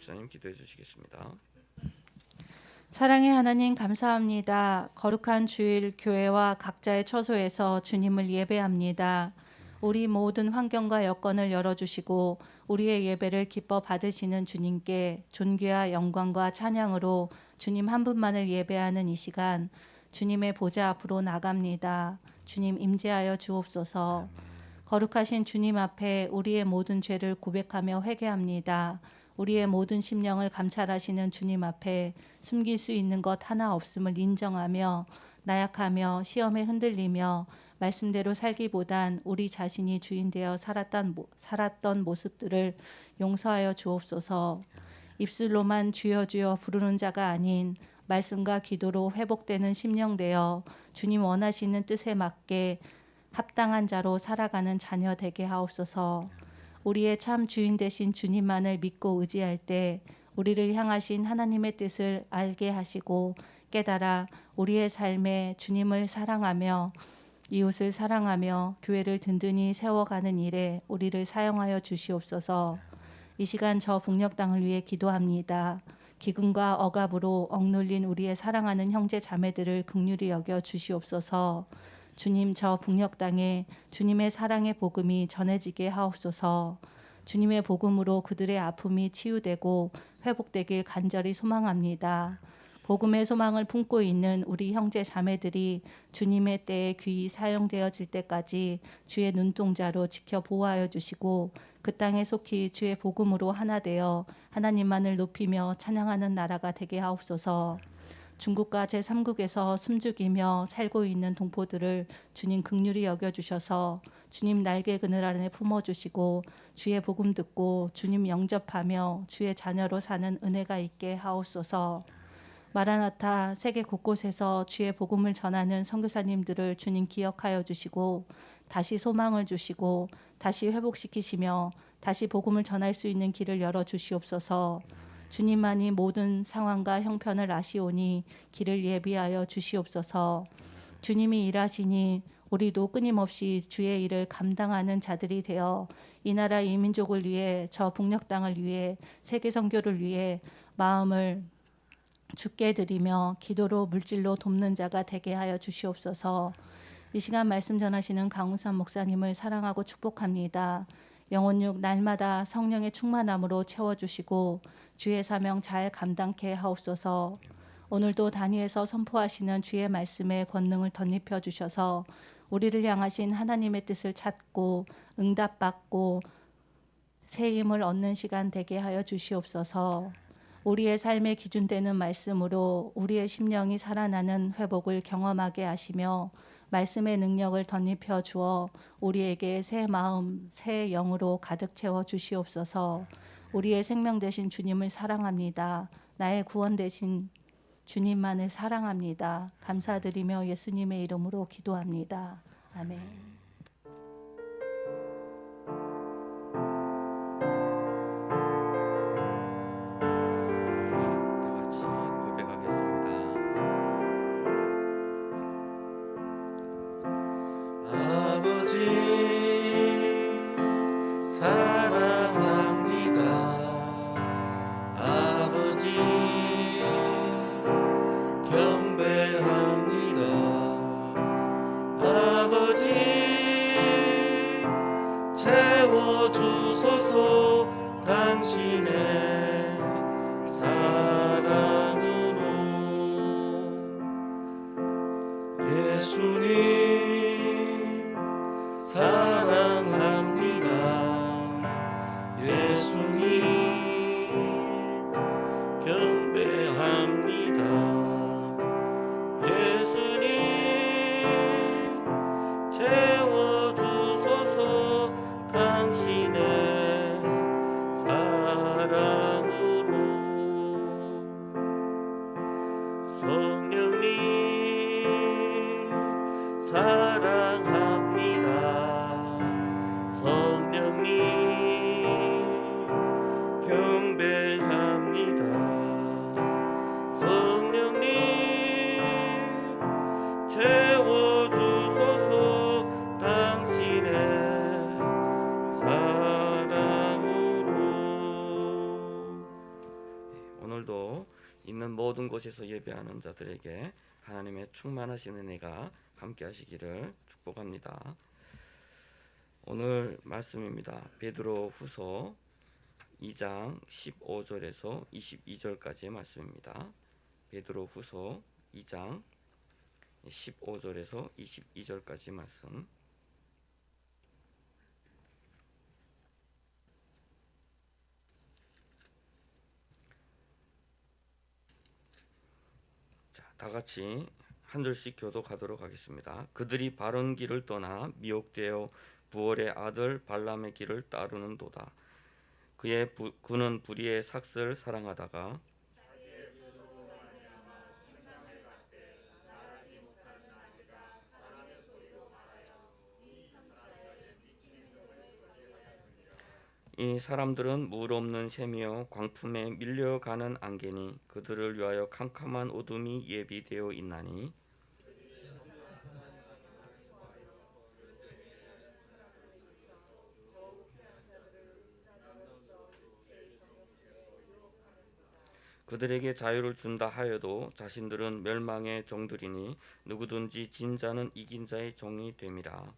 목사님 기도해 주시겠습니다. 사랑의 하나님 감사합니다. 거룩한 주일 교회와 각자의 처소에서 주님을 예배합니다. 우리 모든 환경과 여건을 열어주시고 우리의 예배를 기뻐 받으시는 주님께 존귀와 영광과 찬양으로 주님 한 분만을 예배하는 이 시간 주님의 보좌 앞으로 나갑니다. 주님 임재하여 주옵소서. 거룩하신 주님 앞에 우리의 모든 죄를 고백하며 회개합니다. 우리의 모든 심령을 감찰하시는 주님 앞에 숨길 수 있는 것 하나 없음을 인정하며 나약하며 시험에 흔들리며 말씀대로 살기보단 우리 자신이 주인 되어 살았던 모습들을 용서하여 주옵소서. 입술로만 주여 주여 부르는 자가 아닌 말씀과 기도로 회복되는 심령 되어 주님 원하시는 뜻에 맞게 합당한 자로 살아가는 자녀 되게 하옵소서. 우리의 참 주인 되신 주님만을 믿고 의지할 때 우리를 향하신 하나님의 뜻을 알게 하시고 깨달아 우리의 삶에 주님을 사랑하며 이웃을 사랑하며 교회를 든든히 세워가는 일에 우리를 사용하여 주시옵소서. 이 시간 저 북녘 땅을 위해 기도합니다. 기근과 억압으로 억눌린 우리의 사랑하는 형제 자매들을 긍휼히 여겨 주시옵소서. 주님 저 북녘 땅에 주님의 사랑의 복음이 전해지게 하옵소서. 주님의 복음으로 그들의 아픔이 치유되고 회복되길 간절히 소망합니다. 복음의 소망을 품고 있는 우리 형제 자매들이 주님의 때에 귀히 사용되어질 때까지 주의 눈동자로 지켜 보호하여 주시고 그 땅에 속히 주의 복음으로 하나 되어 하나님만을 높이며 찬양하는 나라가 되게 하옵소서. 중국과 제3국에서 숨죽이며 살고 있는 동포들을 주님 긍휼히 여겨주셔서 주님 날개 그늘 아래 품어주시고 주의 복음 듣고 주님 영접하며 주의 자녀로 사는 은혜가 있게 하옵소서. 마라나타 세계 곳곳에서 주의 복음을 전하는 선교사님들을 주님 기억하여 주시고 다시 소망을 주시고 다시 회복시키시며 다시 복음을 전할 수 있는 길을 열어 주시옵소서. 주님만이 모든 상황과 형편을 아시오니 길을 예비하여 주시옵소서. 주님이 일하시니 우리도 끊임없이 주의 일을 감당하는 자들이 되어 이 나라 이 민족을 위해 저 북녘 땅을 위해 세계 선교를 위해 마음을 주께 드리며 기도로 물질로 돕는 자가 되게 하여 주시옵소서. 이 시간 말씀 전하시는 강우산 목사님을 사랑하고 축복합니다. 영혼육 날마다 성령의 충만함으로 채워주시고 주의 사명 잘 감당케 하옵소서. 오늘도 단위에서 선포하시는 주의 말씀에 권능을 덧입혀 주셔서 우리를 향하신 하나님의 뜻을 찾고 응답받고 새 힘을 얻는 시간 되게 하여 주시옵소서. 우리의 삶의 기준 되는 말씀으로 우리의 심령이 살아나는 회복을 경험하게 하시며 말씀의 능력을 덧입혀 주어 우리에게 새 마음, 새 영으로 가득 채워 주시옵소서. 우리의 생명 되신 주님을 사랑합니다. 나의 구원 되신 주님만을 사랑합니다. 감사드리며 예수님의 이름으로 기도합니다. 아멘. 경배합니다. 아버지 오늘도 있는 모든 곳에서 예배하는 자들에게 하나님의 충만하신 은혜가 함께 하시기를 축복합니다. 오늘 말씀입니다. 베드로 후서 2장 15절에서 22절까지의 말씀입니다. 베드로 후서 2장 15절에서 22절까지 말씀. 자, 다 같이 한 절씩 교독하도록 하겠습니다. 그들이 바른 길을 떠나 미혹되어 부올의 아들 발람의 길을 따르는도다. 그는 불의의 삭슬 사랑하다가 이 사람들은 물 없는 샘이요 광풍에 밀려가는 안개니 그들을 위하여 캄캄한 어둠이 예비되어 있나니 그들에게 자유를 준다 하여도 자신들은 멸망의 종들이니 누구든지 진 자는 이긴 자의 종이 됨이라.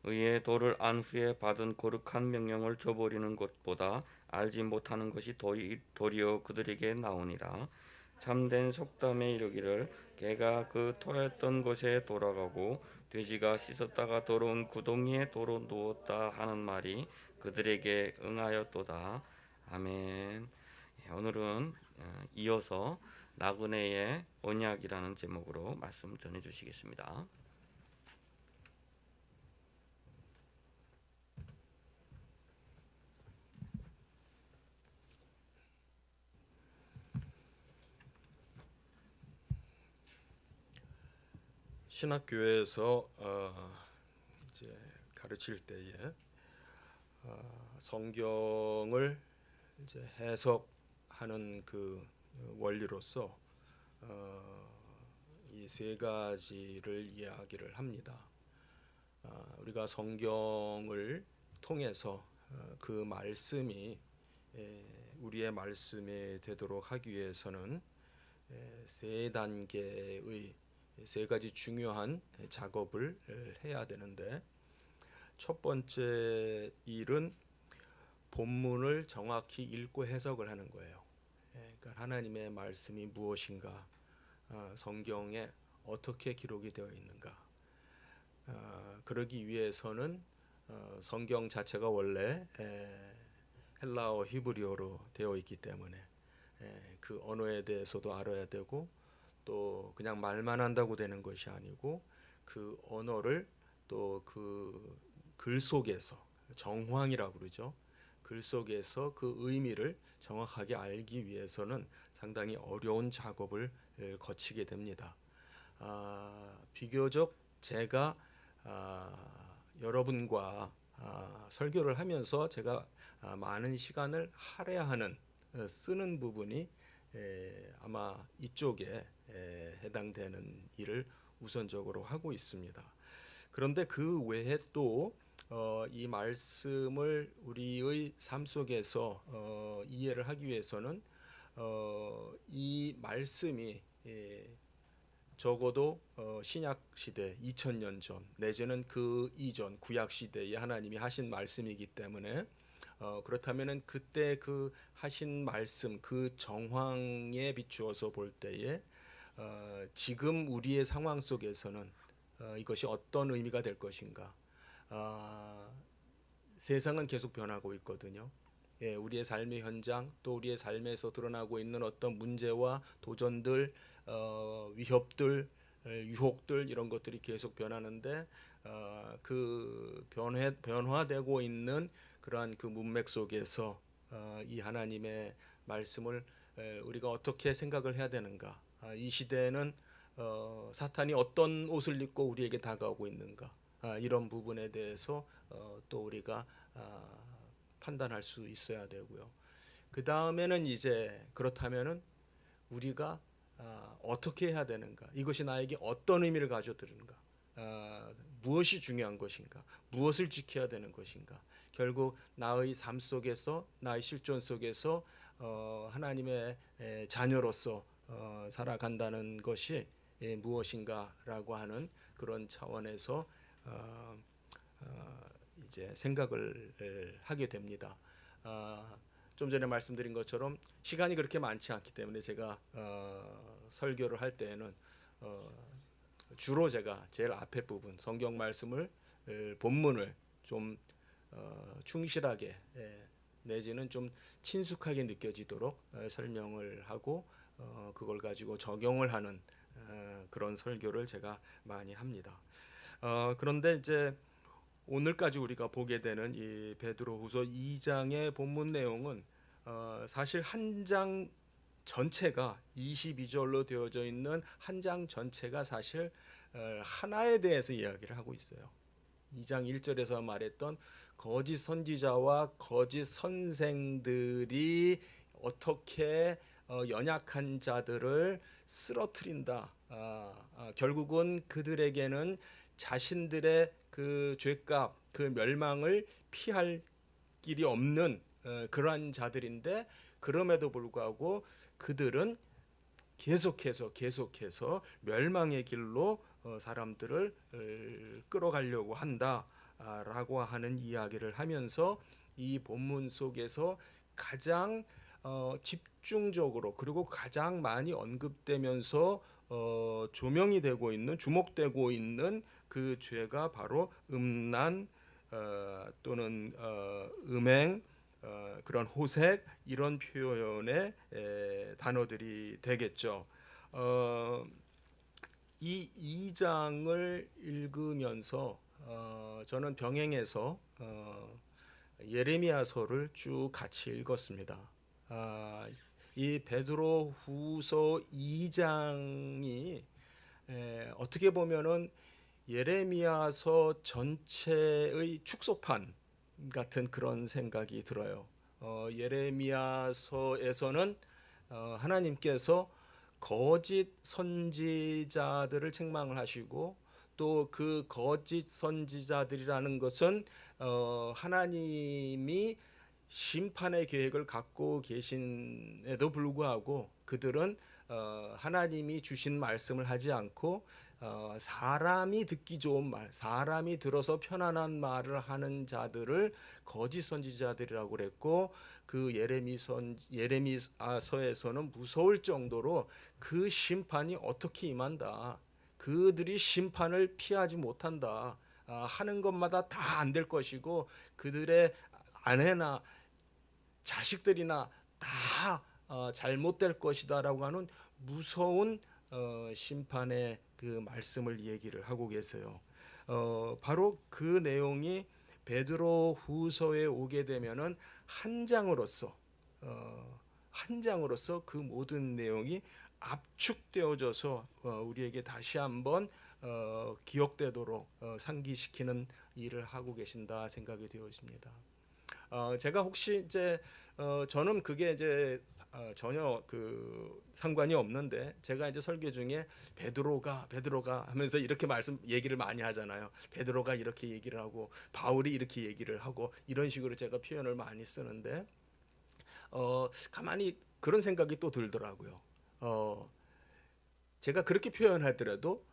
의의 도를 안 후에 받은 거룩한 명령을 저버리는 것보다 알지 못하는 것이 도리어 그들에게 나오니라. 참된 속담에 이르기를 개가 그 토했던 곳에 돌아가고 돼지가 씻었다가 돌아온 구덩이에 도로 누웠다 하는 말이 그들에게 응하였도다. 아멘. 오늘은 이어서 나그네의 언약이라는 제목으로 말씀 전해 주시겠습니다. 신학교에서 이제 가르칠 때에 성경을 이제 해석하는 그 원리로서 이 세 가지를 이야기를 합니다. 우리가 성경을 통해서 그 말씀이 우리의 말씀이 되도록 하기 위해서는 세 단계의 세 가지 중요한 작업을 해야 되는데, 첫 번째 일은 본문을 정확히 읽고 해석을 하는 거예요. 그러니까 하나님의 말씀이 무엇인가, 성경에 어떻게 기록이 되어 있는가. 그러기 위해서는 성경 자체가 원래 헬라어 히브리어로 되어 있기 때문에 그 언어에 대해서도 알아야 되고, 또 그냥 말만 한다고 되는 것이 아니고 그 언어를 또 그 글 속에서, 정황이라고 그러죠. 글 속에서 그 의미를 정확하게 알기 위해서는 상당히 어려운 작업을 거치게 됩니다. 비교적 제가 여러분과 설교를 하면서 제가 많은 시간을 할애하는 쓰는 부분이 아마 이쪽에 해당되는 일을 우선적으로 하고 있습니다. 그런데 그 외에 또 이 말씀을 우리의 삶 속에서 이해를 하기 위해서는 이 말씀이 적어도 신약 시대 2000년 전 내지는 그 이전 구약 시대에 하나님이 하신 말씀이기 때문에 그렇다면은 그때 그 하신 말씀 그 정황에 비추어서 볼 때에 지금 우리의 상황 속에서는 이것이 어떤 의미가 될 것인가. 세상은 계속 변하고 있거든요. 우리의 삶의 현장, 또 우리의 삶에서 드러나고 있는 어떤 문제와 도전들, 위협들, 유혹들, 이런 것들이 계속 변하는데 그 변화되고 있는 그러한 그 문맥 속에서 이 하나님의 말씀을 우리가 어떻게 생각을 해야 되는가. 이 시대에는 사탄이 어떤 옷을 입고 우리에게 다가오고 있는가. 이런 부분에 대해서 또 우리가 판단할 수 있어야 되고요. 그 다음에는 이제 그렇다면은 우리가 어떻게 해야 되는가, 이것이 나에게 어떤 의미를 가져드는가, 무엇이 중요한 것인가, 무엇을 지켜야 되는 것인가, 결국 나의 삶 속에서, 나의 실존 속에서 하나님의 자녀로서 살아간다는 것이 무엇인가라고 하는 그런 차원에서 이제 생각을 하게 됩니다. 좀 전에 말씀드린 것처럼 시간이 그렇게 많지 않기 때문에 제가 설교를 할 때에는 주로 제가 제일 앞에 부분 성경 말씀을, 본문을 좀 충실하게, 내지는 좀 친숙하게 느껴지도록 설명을 하고 그걸 가지고 적용을 하는 그런 설교를 제가 많이 합니다. 그런데 이제 오늘까지 우리가 보게 되는 이 베드로후서 2장의 본문 내용은 사실 한 장 전체가 22절로 되어져 있는 한 장 전체가 사실 하나에 대해서 이야기를 하고 있어요. 2장 1절에서 말했던 거짓 선지자와 거짓 선생들이 어떻게 연약한 자들을 쓰러뜨린다. 결국은 그들에게는 자신들의 그 죄값, 그 멸망을 피할 길이 없는 그러한 자들인데, 그럼에도 불구하고 그들은 계속해서 멸망의 길로 사람들을 끌어가려고 한다라고 하는 이야기를 하면서 이 본문 속에서 가장 집중적으로, 그리고 가장 많이 언급되면서 조명이 되고 있는, 주목되고 있는 그 죄가 바로 음란 또는 음행, 그런 호색, 이런 표현의 단어들이 되겠죠. 이 2장을 읽으면서 저는 병행해서 예레미야서를 쭉 같이 읽었습니다. 이 베드로후서 2장이 어떻게 보면은 예레미야서 전체의 축소판 같은 그런 생각이 들어요. 예레미야서에서는 하나님께서 거짓 선지자들을 책망을 하시고, 또 그 거짓 선지자들이라는 것은 하나님이 심판의 계획을 갖고 계신에도 불구하고 그들은 하나님이 주신 말씀을 하지 않고 사람이 듣기 좋은 말, 사람이 들어서 편안한 말을 하는 자들을 거짓 선지자들이라고 그랬고, 그 예레미야서에서는 무서울 정도로 그 심판이 어떻게 임한다, 그들이 심판을 피하지 못한다, 하는 것마다 다 안 될 것이고 그들의 아내나 자식들이나 다 잘못될 것이다라고 하는 무서운 심판의 그 말씀을 얘기를 하고 계세요. 바로 그 내용이 베드로후서에 오게 되면은 한 장으로서 그 모든 내용이 압축되어져서 우리에게 다시 한번 기억되도록 상기시키는 일을 하고 계신다 생각이 되어집니다. 제가 혹시 이제 저는 그게 이제 전혀 그 상관이 없는데, 제가 이제 설교 중에 베드로가 하면서 이렇게 얘기를 많이 하잖아요. 베드로가 이렇게 얘기를 하고 바울이 이렇게 얘기를 하고, 이런 식으로 제가 표현을 많이 쓰는데 가만히 그런 생각이 또 들더라고요. 제가 그렇게 표현하더라도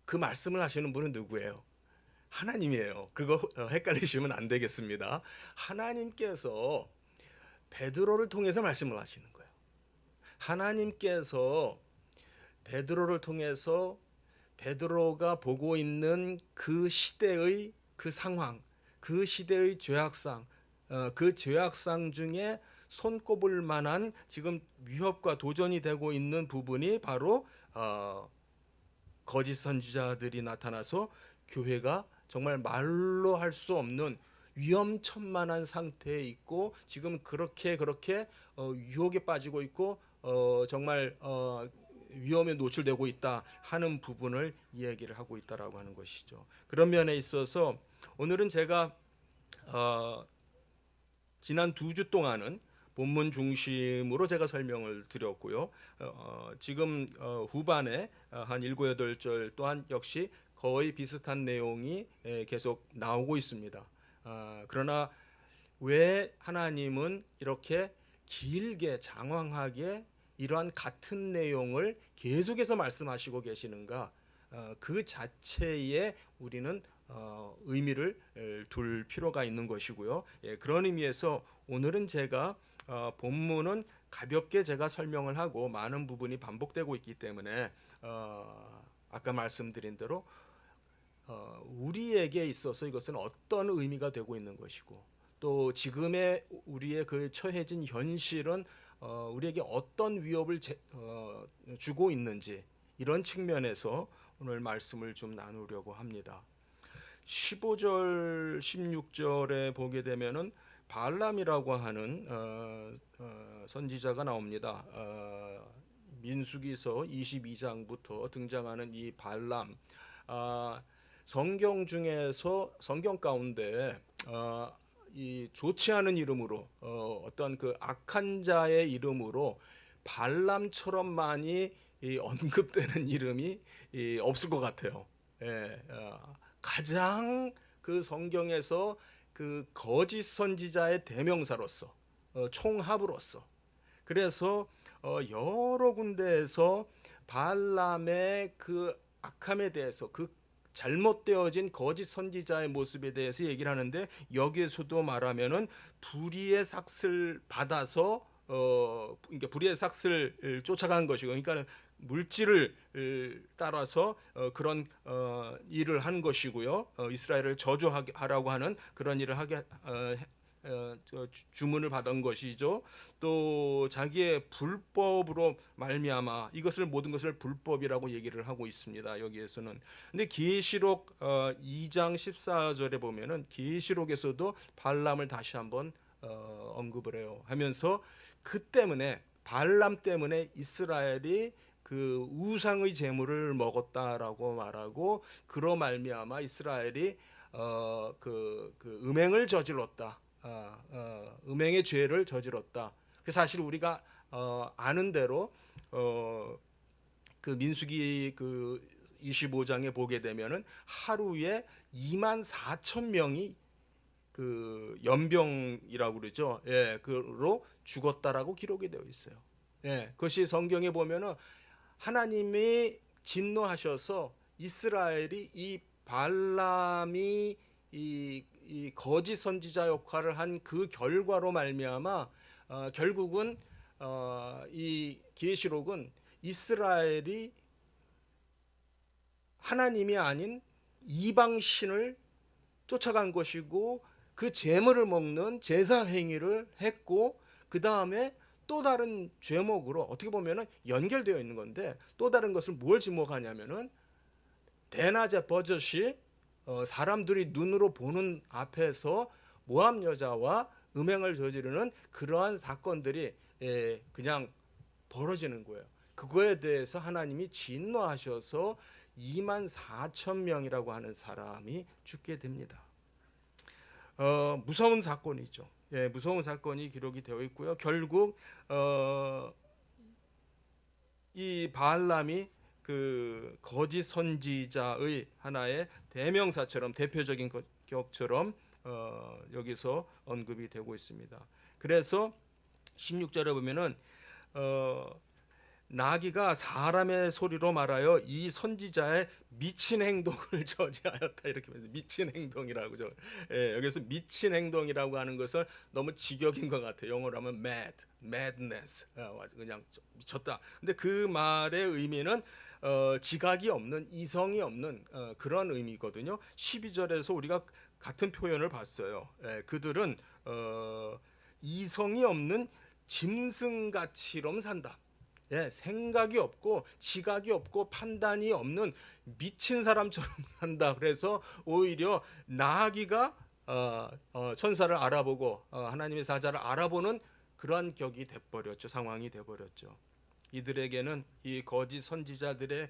그 말씀을 하시는 분은 누구예요? 하나님이에요. 그거 헷갈리시면 안 되겠습니다. 하나님께서 베드로를 통해서 말씀을 하시는 거예요. 하나님께서 베드로를 통해서 베드로가 보고 있는 그 시대의 그 상황, 그 시대의 죄악상, 그 죄악상 중에 손꼽을 만한 지금 위협과 도전이 되고 있는 부분이 바로 거짓 선지자들이 나타나서 교회가 정말 말로 할 수 없는 위험천만한 상태에 있고, 지금 그렇게 유혹에 빠지고 있고 정말 위험에 노출되고 있다 하는 부분을 이야기를 하고 있다라고 하는 것이죠. 그런 면에 있어서 오늘은 제가 지난 2주 동안은 본문 중심으로 제가 설명을 드렸고요. 지금 후반에 한 7, 8절 또한 역시 거의 비슷한 내용이 계속 나오고 있습니다. 그러나 왜 하나님은 이렇게 길게 장황하게 이러한 같은 내용을 계속해서 말씀하시고 계시는가? 그 자체에 우리는 의미를 둘 필요가 있는 것이고요. 그런 의미에서 오늘은 제가 본문은 가볍게 제가 설명을 하고 많은 부분이 반복되고 있기 때문에 아까 말씀드린 대로 우리에게 있어서 이것은 어떤 의미가 되고 있는 것이고 또 지금의 우리의 그 처해진 현실은 우리에게 어떤 위협을 주고 있는지 이런 측면에서 오늘 말씀을 좀 나누려고 합니다. 15절, 16절에 보게 되면은 발람이라고 하는 선지자가 나옵니다. 민수기서 22장부터 등장하는 이 발람, 성경 중에서 성경 가운데 이 좋지 않은 이름으로 어떤 그 악한 자의 이름으로 발람처럼 많이 언급되는 이름이 없을 것 같아요. 가장 그 성경에서 그 거짓 선지자의 대명사로서 총합으로서 그래서 여러 군데에서 발람의 그 악함에 대해서 그 잘못되어진 거짓 선지자의 모습에 대해서 얘기를 하는데 여기에서도 말하면은 불의의 삭슬 받아서 그러니까 불의의 삭슬을 쫓아간 것이고 그러니까 물질을 따라서 그런 일을 한 것이고요. 이스라엘을 저주하라고 하는 그런 일을 하게 주문을 받은 것이죠. 또 자기의 불법으로 말미암아 이것을 모든 것을 불법이라고 얘기를 하고 있습니다. 여기에서는. 근데 계시록 2장 14절에 보면은 계시록에서도 발람을 다시 한번 언급을 해요. 하면서 그 때문에 발람 때문에 이스라엘이 그 우상의 제물을 먹었다라고 말하고 그로 말미암아 이스라엘이 그 음행을 저질렀다. 음행의 죄를 저질렀다. 그래서 사실 우리가 아는 대로 그 민수기 그 25장에 보게 되면은 하루에 24,000명이 그 연병이라고 그러죠. 그로 죽었다라고 기록이 되어 있어요. 그것이 성경에 보면은 하나님이 진노하셔서 이스라엘이 이 발람이 이 거짓 선지자 역할을 한 그 결과로 말미암아 결국은 이 계시록은 이스라엘이 하나님이 아닌 이방 신을 쫓아간 것이고 그 제물을 먹는 제사 행위를 했고 그 다음에 또 다른 죄목으로 어떻게 보면은 연결되어 있는 건데 또 다른 것을 뭘 지목하냐면은 대낮에 버젓이 사람들이 눈으로 보는 앞에서 모함 여자와 음행을 저지르는 그러한 사건들이 그냥 벌어지는 거예요. 그거에 대해서 하나님이 진노하셔서 24,000명이라고 하는 사람이 죽게 됩니다. 무서운 사건이죠. 무서운 사건이 기록이 되어 있고요. 결국 이 발람이 그 거짓 선지자의 하나의 대명사처럼 대표적인 격처럼 여기서 언급이 되고 있습니다. 그래서 16절에 보면은 나귀가 사람의 소리로 말하여 이 선지자의 미친 행동을 저지하였다 이렇게 말해요. 미친 행동이라고 여기서 미친 행동이라고 하는 것은 너무 직역인 것 같아요. 영어로 하면 madness, 그냥 미쳤다. 근데 그 말의 의미는 지각이 없는 이성이 없는 그런 의미거든요. 12절에서 우리가 같은 표현을 봤어요. 그들은 이성이 없는 짐승같이럼 산다. 생각이 없고 지각이 없고 판단이 없는 미친 사람처럼 산다. 그래서 오히려 나귀가 천사를 알아보고 하나님의 사자를 알아보는 그러한 격이 돼버렸죠. 상황이 돼버렸죠. 이들에게는 이 거짓 선지자들의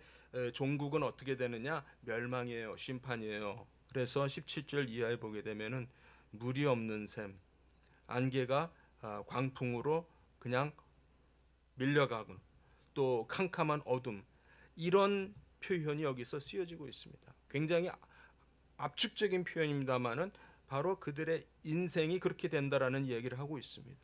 종국은 어떻게 되느냐? 멸망이에요. 심판이에요. 그래서 17절 이하에 보게 되면은 물이 없는 샘, 안개가 광풍으로 그냥 밀려가고 또 캄캄한 어둠, 이런 표현이 여기서 쓰여지고 있습니다. 굉장히 압축적인 표현입니다만은 바로 그들의 인생이 그렇게 된다라는 얘기를 하고 있습니다.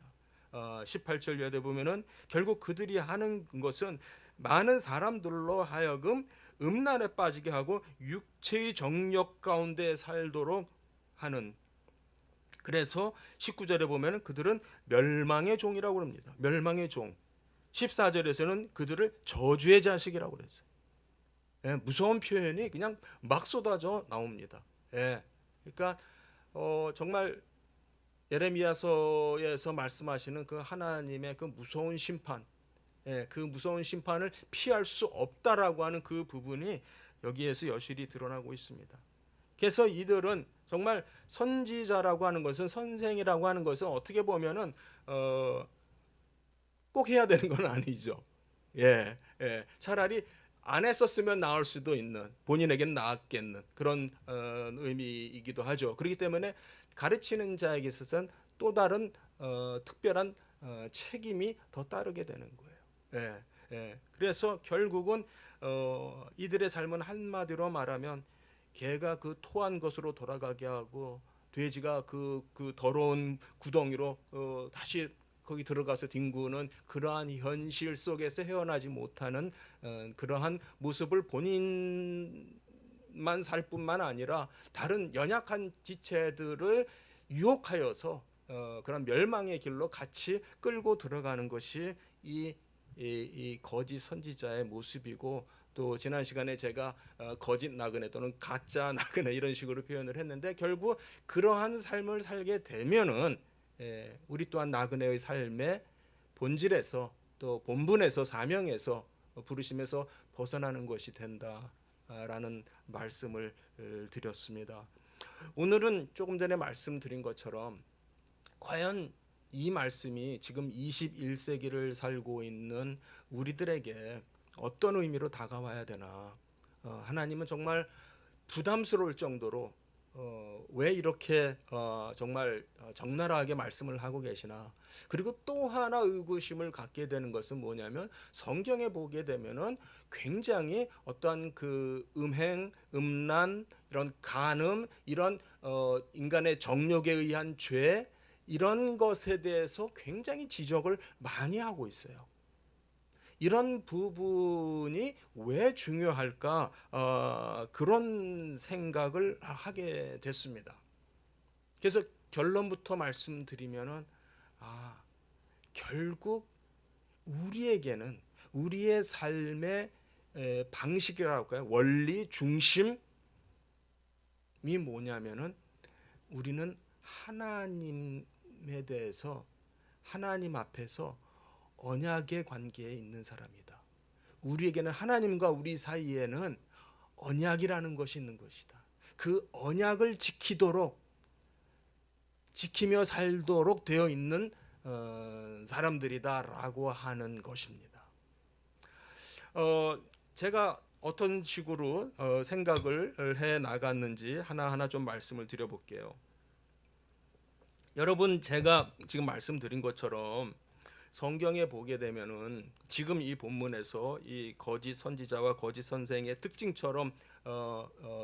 18절 이하에 보면은 결국 그들이 하는 것은 많은 사람들로 하여금 음란에 빠지게 하고 육체의 정욕 가운데 살도록 하는, 그래서 19절에 보면은 그들은 멸망의 종이라고 합니다. 멸망의 종. 14절에서는 그들을 저주의 자식이라고 그랬어요. 예, 무서운 표현이 그냥 막 쏟아져 나옵니다. 예, 그러니까 정말 예레미야서에서 말씀하시는 그 하나님의 그 무서운 심판, 예, 그 무서운 심판을 피할 수 없다라고 하는 그 부분이 여기에서 여실히 드러나고 있습니다. 그래서 이들은 정말 선지자라고 하는 것은, 선생이라고 하는 것은 어떻게 보면은 꼭 해야 되는 건 아니죠. 예, 예. 차라리 안 했었으면 나을 수도 있는, 본인에게는 나았겠는 그런 의미이기도 하죠. 그렇기 때문에 가르치는 자에게 있어서는 또 다른 특별한 책임이 더 따르게 되는 거예요. 예, 예. 그래서 결국은 이들의 삶은 한마디로 말하면 개가 그 토한 것으로 돌아가게 하고 돼지가 그 더러운 구덩이로 다시 거기 들어가서 뒹구는 그러한 현실 속에서 헤어나지 못하는 그러한 모습을 본인만 살 뿐만 아니라 다른 연약한 지체들을 유혹하여서 그런 멸망의 길로 같이 끌고 들어가는 것이 이 거짓 선지자의 모습이고, 또 지난 시간에 제가 거짓 나그네 또는 가짜 나그네 이런 식으로 표현을 했는데, 결국 그러한 삶을 살게 되면은 우리 또한 나그네의 삶의 본질에서 또 본분에서 사명에서 부르심에서 벗어나는 것이 된다라는 말씀을 드렸습니다. 오늘은 조금 전에 말씀드린 것처럼 과연 이 말씀이 지금 21세기를 살고 있는 우리들에게 어떤 의미로 다가와야 되나. 하나님은 정말 부담스러울 정도로 왜 이렇게 정말 적나라하게 말씀을 하고 계시나. 그리고 또 하나 의구심을 갖게 되는 것은 뭐냐면, 성경에 보게 되면은 굉장히 어떠한 그 음행, 음란, 이런 간음, 이런 인간의 정욕에 의한 죄, 이런 것에 대해서 굉장히 지적을 많이 하고 있어요. 이런 부분이 왜 중요할까, 그런 생각을 하게 됐습니다. 그래서 결론부터 말씀드리면은 결국 우리에게는 우리의 삶의 방식이라고 할까요, 원리 중심이 뭐냐면은 우리는 하나님에 대해서, 하나님 앞에서 언약의 관계에 있는 사람이다. 우리에게는 하나님과 우리 사이에는 언약이라는 것이 있는 것이다. 그 언약을 지키며 살도록 되어 있는 사람들이다라고 하는 것입니다. 제가 어떤 식으로 생각을 해 나갔는지 하나하나 좀 말씀을 드려볼게요. 여러분, 제가 지금 말씀드린 것처럼 성경에 보게 되면은 지금 이 본문에서 이 거짓 선지자와 거짓 선생의 특징처럼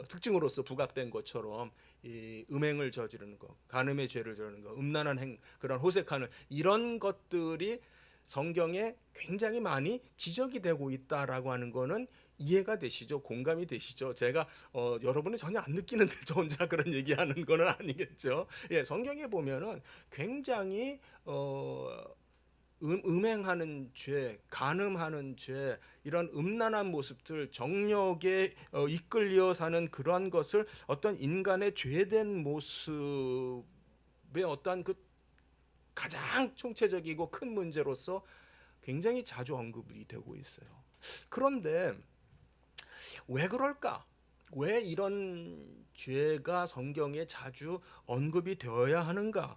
특징으로서 부각된 것처럼 이 음행을 저지르는 것, 간음의 죄를 저지르는 것, 음란한 그런 호색하는 이런 것들이 성경에 굉장히 많이 지적이 되고 있다라고 하는 거는 이해가 되시죠? 공감이 되시죠? 제가 여러분은 전혀 안 느끼는데 저 혼자 그런 얘기하는 거는 아니겠죠? 예, 성경에 보면은 굉장히 음행하는 죄, 간음하는 죄, 이런 음란한 모습들, 정욕에 이끌려 사는 그러한 것을 어떤 인간의 죄된 모습의 어떤 그 가장 총체적이고 큰 문제로서 굉장히 자주 언급이 되고 있어요. 그런데 왜 그럴까? 왜 이런 죄가 성경에 자주 언급이 되어야 하는가?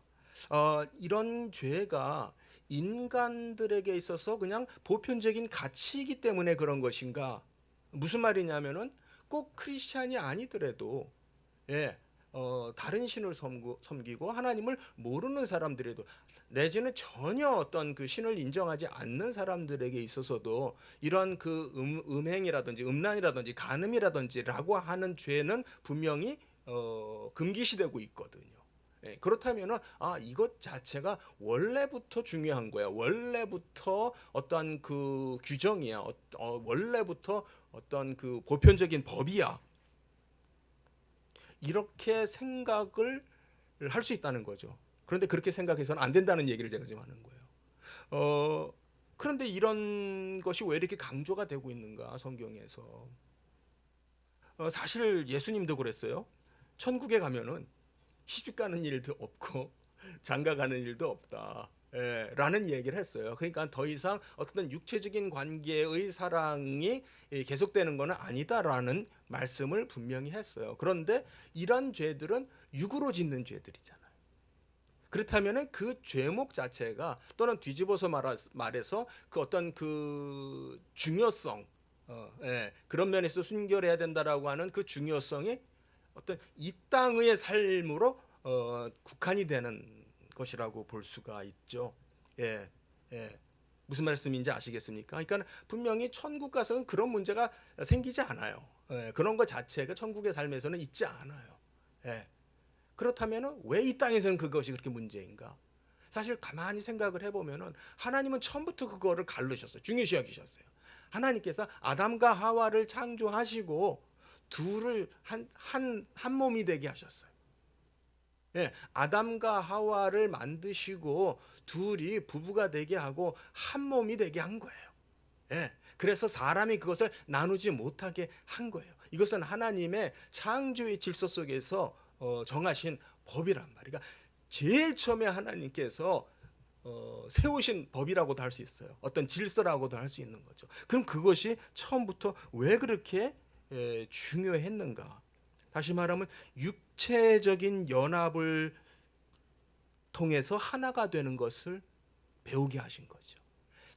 이런 죄가 인간들에게 있어서 그냥 보편적인 가치이기 때문에 그런 것인가? 무슨 말이냐면은 꼭 크리스찬이 아니더라도, 예, 다른 신을 섬기고 하나님을 모르는 사람들에도, 내지는 전혀 어떤 그 신을 인정하지 않는 사람들에게 있어서도 이런 그 음행이라든지 음란이라든지 간음이라든지라고 하는 죄는 분명히 금기시되고 있거든요. 예, 그렇다면은 이것 자체가 원래부터 중요한 거야. 원래부터 어떤 그 규정이야. 원래부터 어떤 그 보편적인 법이야. 이렇게 생각을 할 수 있다는 거죠. 그런데 그렇게 생각해서는 안 된다는 얘기를 제가 지금 하는 거예요. 그런데 이런 것이 왜 이렇게 강조가 되고 있는가 성경에서. 사실 예수님도 그랬어요. 천국에 가면은 시집 가는 일도 없고 장가 가는 일도 없다. 라는 얘기를 했어요. 그러니까 더 이상 어떤 육체적인 관계의 사랑이 계속되는 것은 아니다라는 말씀을 분명히 했어요. 그런데 이런 죄들은 육으로 짓는 죄들이잖아요. 그렇다면 그 죄목 자체가, 또는 뒤집어서 말해서 그 어떤 그 중요성, 그런 면에서 순결해야 된다라고 하는 그 중요성이 어떤 이 땅의 삶으로 국한이 되는 것이라고 볼 수가 있죠. 예, 예. 무슨 말씀인지 아시겠습니까? 그러니까 분명히 천국 가서는 그런 문제가 생기지 않아요. 그런 것 자체가 천국의 삶에서는 있지 않아요. 그렇다면 왜 이 땅에서는 그것이 그렇게 문제인가? 사실 가만히 생각을 해보면은 하나님은 처음부터 그거를 가르셨어요. 중요시 여기셨어요. 하나님께서 아담과 하와를 창조하시고 둘을 한 몸이 되게 하셨어요. 아담과 하와를 만드시고 둘이 부부가 되게 하고 한 몸이 되게 한 거예요. 그래서 사람이 그것을 나누지 못하게 한 거예요. 이것은 하나님의 창조의 질서 속에서 정하신 법이란 말이에요. 그러니까 제일 처음에 하나님께서 세우신 법이라고도 할 수 있어요. 어떤 질서라고도 할 수 있는 거죠. 그럼 그것이 처음부터 왜 그렇게 중요했는가? 다시 말하면 육체적인 연합을 통해서 하나가 되는 것을 배우게 하신 거죠.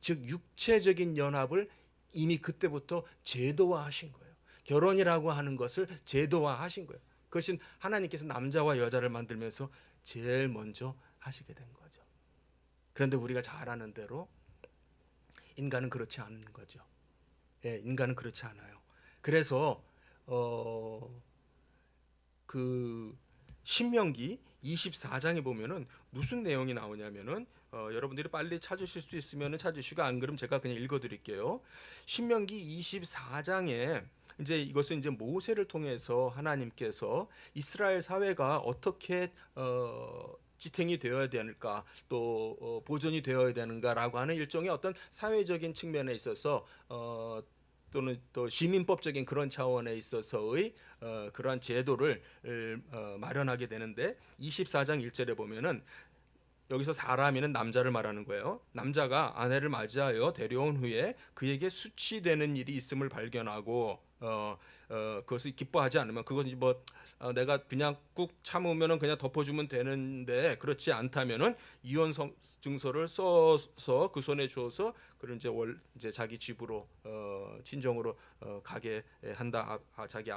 즉 육체적인 연합을 이미 그때부터 제도화하신 거예요. 결혼이라고 하는 것을 제도화하신 거예요. 그것은 하나님께서 남자와 여자를 만들면서 제일 먼저 하시게 된 거죠. 그런데 우리가 잘 아는 대로 인간은 그렇지 않은 거죠. 인간은 그렇지 않아요. 그래서 그 신명기 24장에 보면은 무슨 내용이 나오냐면은 여러분들이 빨리 찾으실 수 있으면 찾으시고, 안 그럼 제가 그냥 읽어드릴게요. 신명기 24장에 이제 이것은 이제 모세를 통해서 하나님께서 이스라엘 사회가 어떻게 지탱이 되어야 되는가, 또 보존이 되어야 되는가라고 하는 일종의 어떤 사회적인 측면에 있어서 또는 또 시민법적인 그런 차원에 있어서의 그러한 제도를 마련하게 되는데, 24장 1절에 보면은 여기서 사람이는 남자를 말하는 거예요. 남자가 아내를 맞이하여 데려온 후에 그에게 수치되는 일이 있음을 발견하고 그것을 기뻐하지 않으면, 그것이 뭐 내가 그냥 꾹 참으면은 그냥 덮어주면 되는데 그렇지 않다면은 이혼 증서를 써서 그 손에 주어서 그를 이제 자기 집으로 친정으로 가게 한다. 자기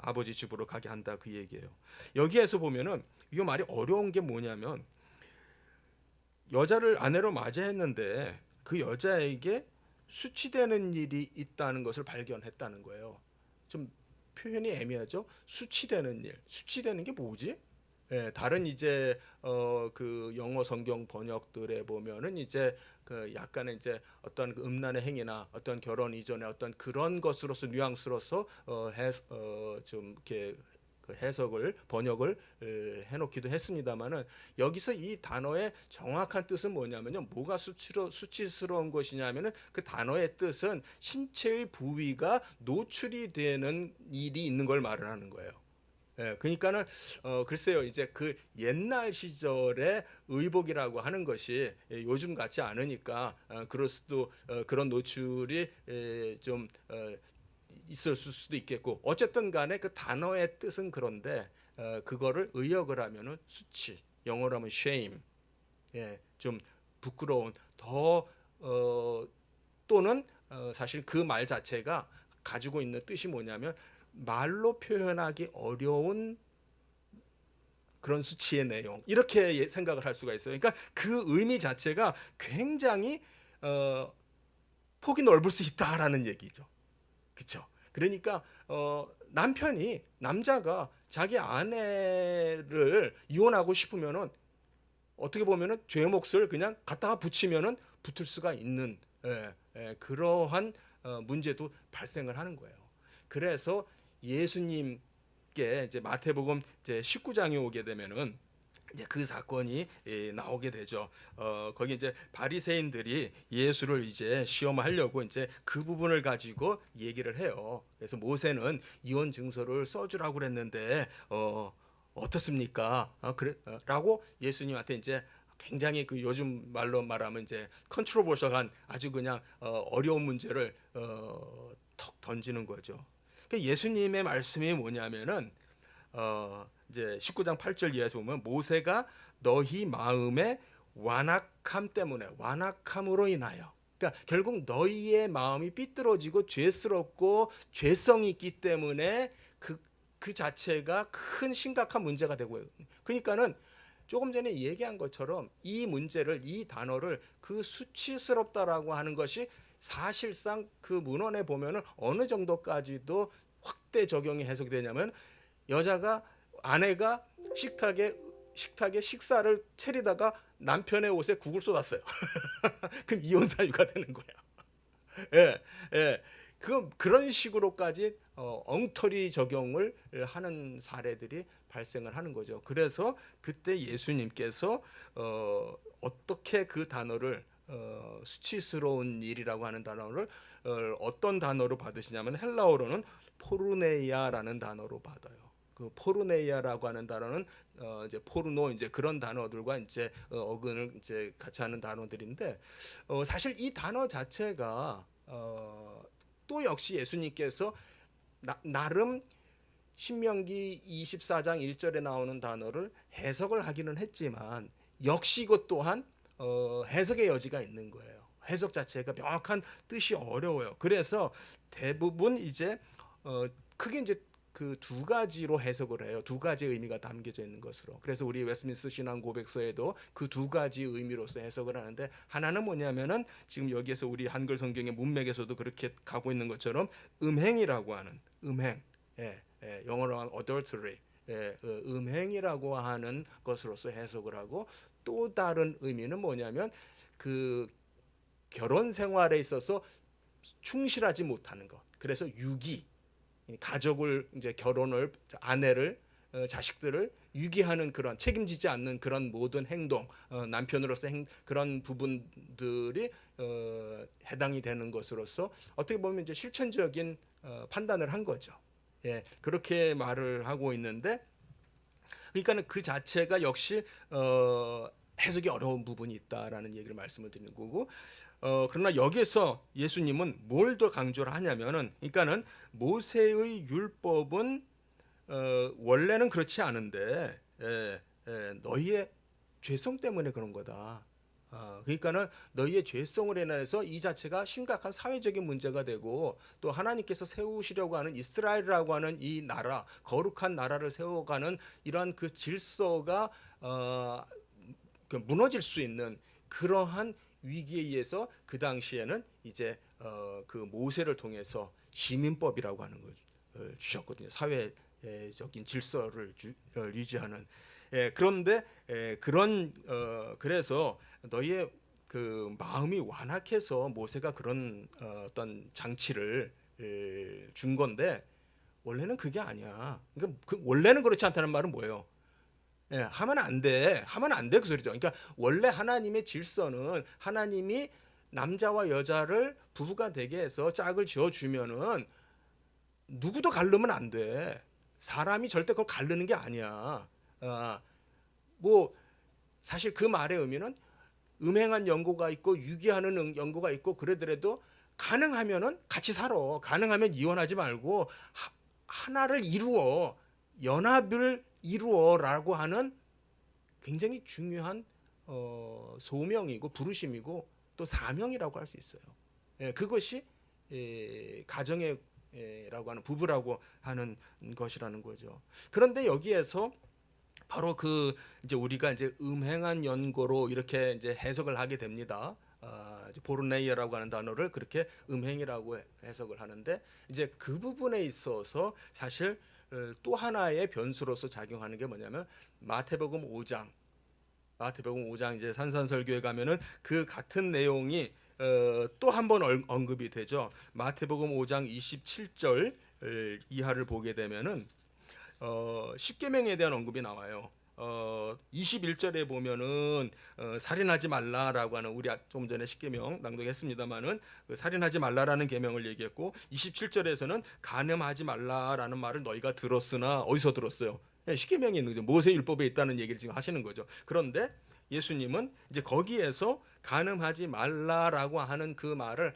아버지 집으로 가게 한다, 그 얘기예요. 여기에서 보면은 이 말이 어려운 게 뭐냐면, 여자를 아내로 맞이했는데 그 여자에게 수치되는 일이 있다는 것을 발견했다는 거예요. 좀 표현이 애매하죠. 수치되는 일, 수치되는 게 뭐지? 다른 이제 그 영어 성경 번역들에 보면은 이제 그 약간의 이제 어떤 그 음란의 행위나 어떤 결혼 이전의 어떤 그런 것으로서 뉘앙스로서 좀 이렇게 그 해석을 번역을 해놓기도 했습니다만은, 여기서 이 단어의 정확한 뜻은 뭐냐면요, 뭐가 수치스러운 것이냐면은 그 단어의 뜻은 신체의 부위가 노출이 되는 일이 있는 걸 말을 하는 거예요. 그러니까는 글쎄요, 이제 그 옛날 시절의 의복이라고 하는 것이 요즘 같지 않으니까 그럴 수도 그런 노출이 좀 있을 수도 있겠고, 어쨌든 간에 그 단어의 뜻은 그런데 그거를 의역을 하면은 수치, 영어로 하면 shame, 좀 부끄러운, 또는 사실 그 말 자체가 가지고 있는 뜻이 뭐냐면 말로 표현하기 어려운 그런 수치의 내용 이렇게 생각을 할 수가 있어요. 그러니까 그 의미 자체가 굉장히 폭이 넓을 수 있다라는 얘기죠. 그렇죠? 그러니까 남자가 자기 아내를 이혼하고 싶으면은 어떻게 보면은 죄의 몫을 그냥 갖다가 붙이면은 붙을 수가 있는 그러한 문제도 발생을 하는 거예요. 그래서 예수님께 이제 마태복음 이제 19장에 오게 되면은 이제 그 사건이 나오게 되죠. 거기 이제 바리새인들이 예수를 이제 시험하려고 이제 그 부분을 가지고 얘기를 해요. 그래서 모세는 이혼 증서를 써주라고 그랬는데 어떻습니까? 라고 예수님한테 이제 굉장히 그 요즘 말로 말하면 이제 컨트로버셜한 아주 그냥 어려운 문제를 턱 던지는 거죠. 그러니까 예수님의 말씀이 뭐냐면은 이제 19장 8절 이하에서 보면 모세가 너희 마음의 완악함으로 인하여 그러니까 결국 너희의 마음이 삐뚤어지고 죄스럽고 죄성이 있기 때문에 그 자체가 큰 심각한 문제가 되고요. 그러니까는 조금 전에 얘기한 것처럼 이 문제를 이 단어를 그 수치스럽다라고 하는 것이 사실상 그 문헌에 보면은 어느 정도까지도 확대 적용이 해석이 되냐면 아내가 식탁에 식사를 차리다가 남편의 옷에 국을 쏟았어요. 그럼 이혼 사유가 되는 거야. 예, 예. 그런 식으로까지 엉터리 적용을 하는 사례들이 발생을 하는 거죠. 그래서 그때 예수님께서 어떻게 그 단어를 수치스러운 일이라고 하는 단어를 어떤 단어로 받으시냐면 헬라어로는 포르네이아라는 단어로 받아요. 그 포르네이아라고 하는 단어는 이제 포르노 이제 그런 단어들과 이제 어근을 이제 같이 하는 단어들인데 사실 이 단어 자체가 또 역시 예수님께서 나름 신명기 24장 1절에 나오는 단어를 해석을 하기는 했지만 역시 이것 또한 해석의 여지가 있는 거예요. 해석 자체가 명확한 뜻이 어려워요. 그래서 대부분 이제 크게 이제 그 두 가지로 해석을 해요. 두 가지 의미가 담겨져 있는 것으로. 그래서 우리 웨스민스터 신앙 고백서에도 그 두 가지 의미로서 해석을 하는데 하나는 뭐냐면은 지금 여기에서 우리 한글 성경의 문맥에서도 그렇게 가고 있는 것처럼 음행이라고 하는 영어로 하면 adultery 음행이라고 하는 것으로서 해석을 하고 또 다른 의미는 뭐냐면 그 결혼 생활에 있어서 충실하지 못하는 것. 그래서 유기 가족을 이제 결혼을 아내를 자식들을 유기하는 그런 책임지지 않는 그런 모든 행동 남편으로서 그런 부분들이 해당이 되는 것으로서 어떻게 보면 이제 실천적인 판단을 한 거죠. 예, 그렇게 말을 하고 있는데 그러니까는 그 자체가 역시 해석이 어려운 부분이 있다라는 얘기를 말씀을 드리는 거고 그러나 여기에서 예수님은 뭘 더 강조를 하냐면은 그러니까는 모세의 율법은 원래는 그렇지 않은데 너희의 죄성 때문에 그런 거다. 그러니까는 너희의 죄성을 인해서 이 자체가 심각한 사회적인 문제가 되고 또 하나님께서 세우시려고 하는 이스라엘이라고 하는 이 나라 거룩한 나라를 세워가는 이러한 그 질서가 무너질 수 있는 그러한 위기에 의해서 그 당시에는 이제 그 모세를 통해서 시민법이라고 하는 걸 주셨거든요. 사회적인 질서를 유지하는. 그런데 그래서 너희의 그 마음이 완악해서 모세가 그런 어떤 장치를 준 건데 원래는 그게 아니야. 그러니까 원래는 그렇지 않다는 말은 뭐예요? 하면 안 돼 그 소리죠. 그러니까 원래 하나님의 질서는 하나님이 남자와 여자를 부부가 되게 해서 짝을 지어 주면은 누구도 가르면 안 돼. 사람이 절대 그걸 가르는 게 아니야. 뭐 사실 그 말의 의미는 음행한 연고가 있고 유기하는 연고가 있고 그러더라도 가능하면은 같이 살아. 가능하면 이혼하지 말고 하나를 이루어 연합을 이루어라고 하는 굉장히 중요한 소명이고 부르심이고 또 사명이라고 할 수 있어요. 그것이 가정의라고 하는 부부라고 하는 것이라는 거죠. 그런데 여기에서 바로 그 이제 우리가 이제 음행한 연고로 이렇게 이제 해석을 하게 됩니다. 이제 보르네이어라고 하는 단어를 그렇게 음행이라고 해석을 하는데 이제 그 부분에 있어서 사실 또 하나의 변수로서 작용하는 게 뭐냐면 마태복음 5장 이제 산산설교에 가면은 그 같은 내용이 또 한 번 언급이 되죠. 마태복음 5장 27절 이하를 보게 되면은 십계명에 대한 언급이 나와요. 21절에 보면은 살인하지 말라라고 하는 우리 조금 전에 십계명 낭독했습니다마는 그 살인하지 말라라는 계명을 얘기했고 27절에서는 간음하지 말라라는 말을 너희가 들었으나 어디서 들었어요? 십계명에 있는 거죠. 모세율법에 있다는 얘기를 지금 하시는 거죠. 그런데 예수님은 이제 거기에서 간음하지 말라라고 하는 그 말을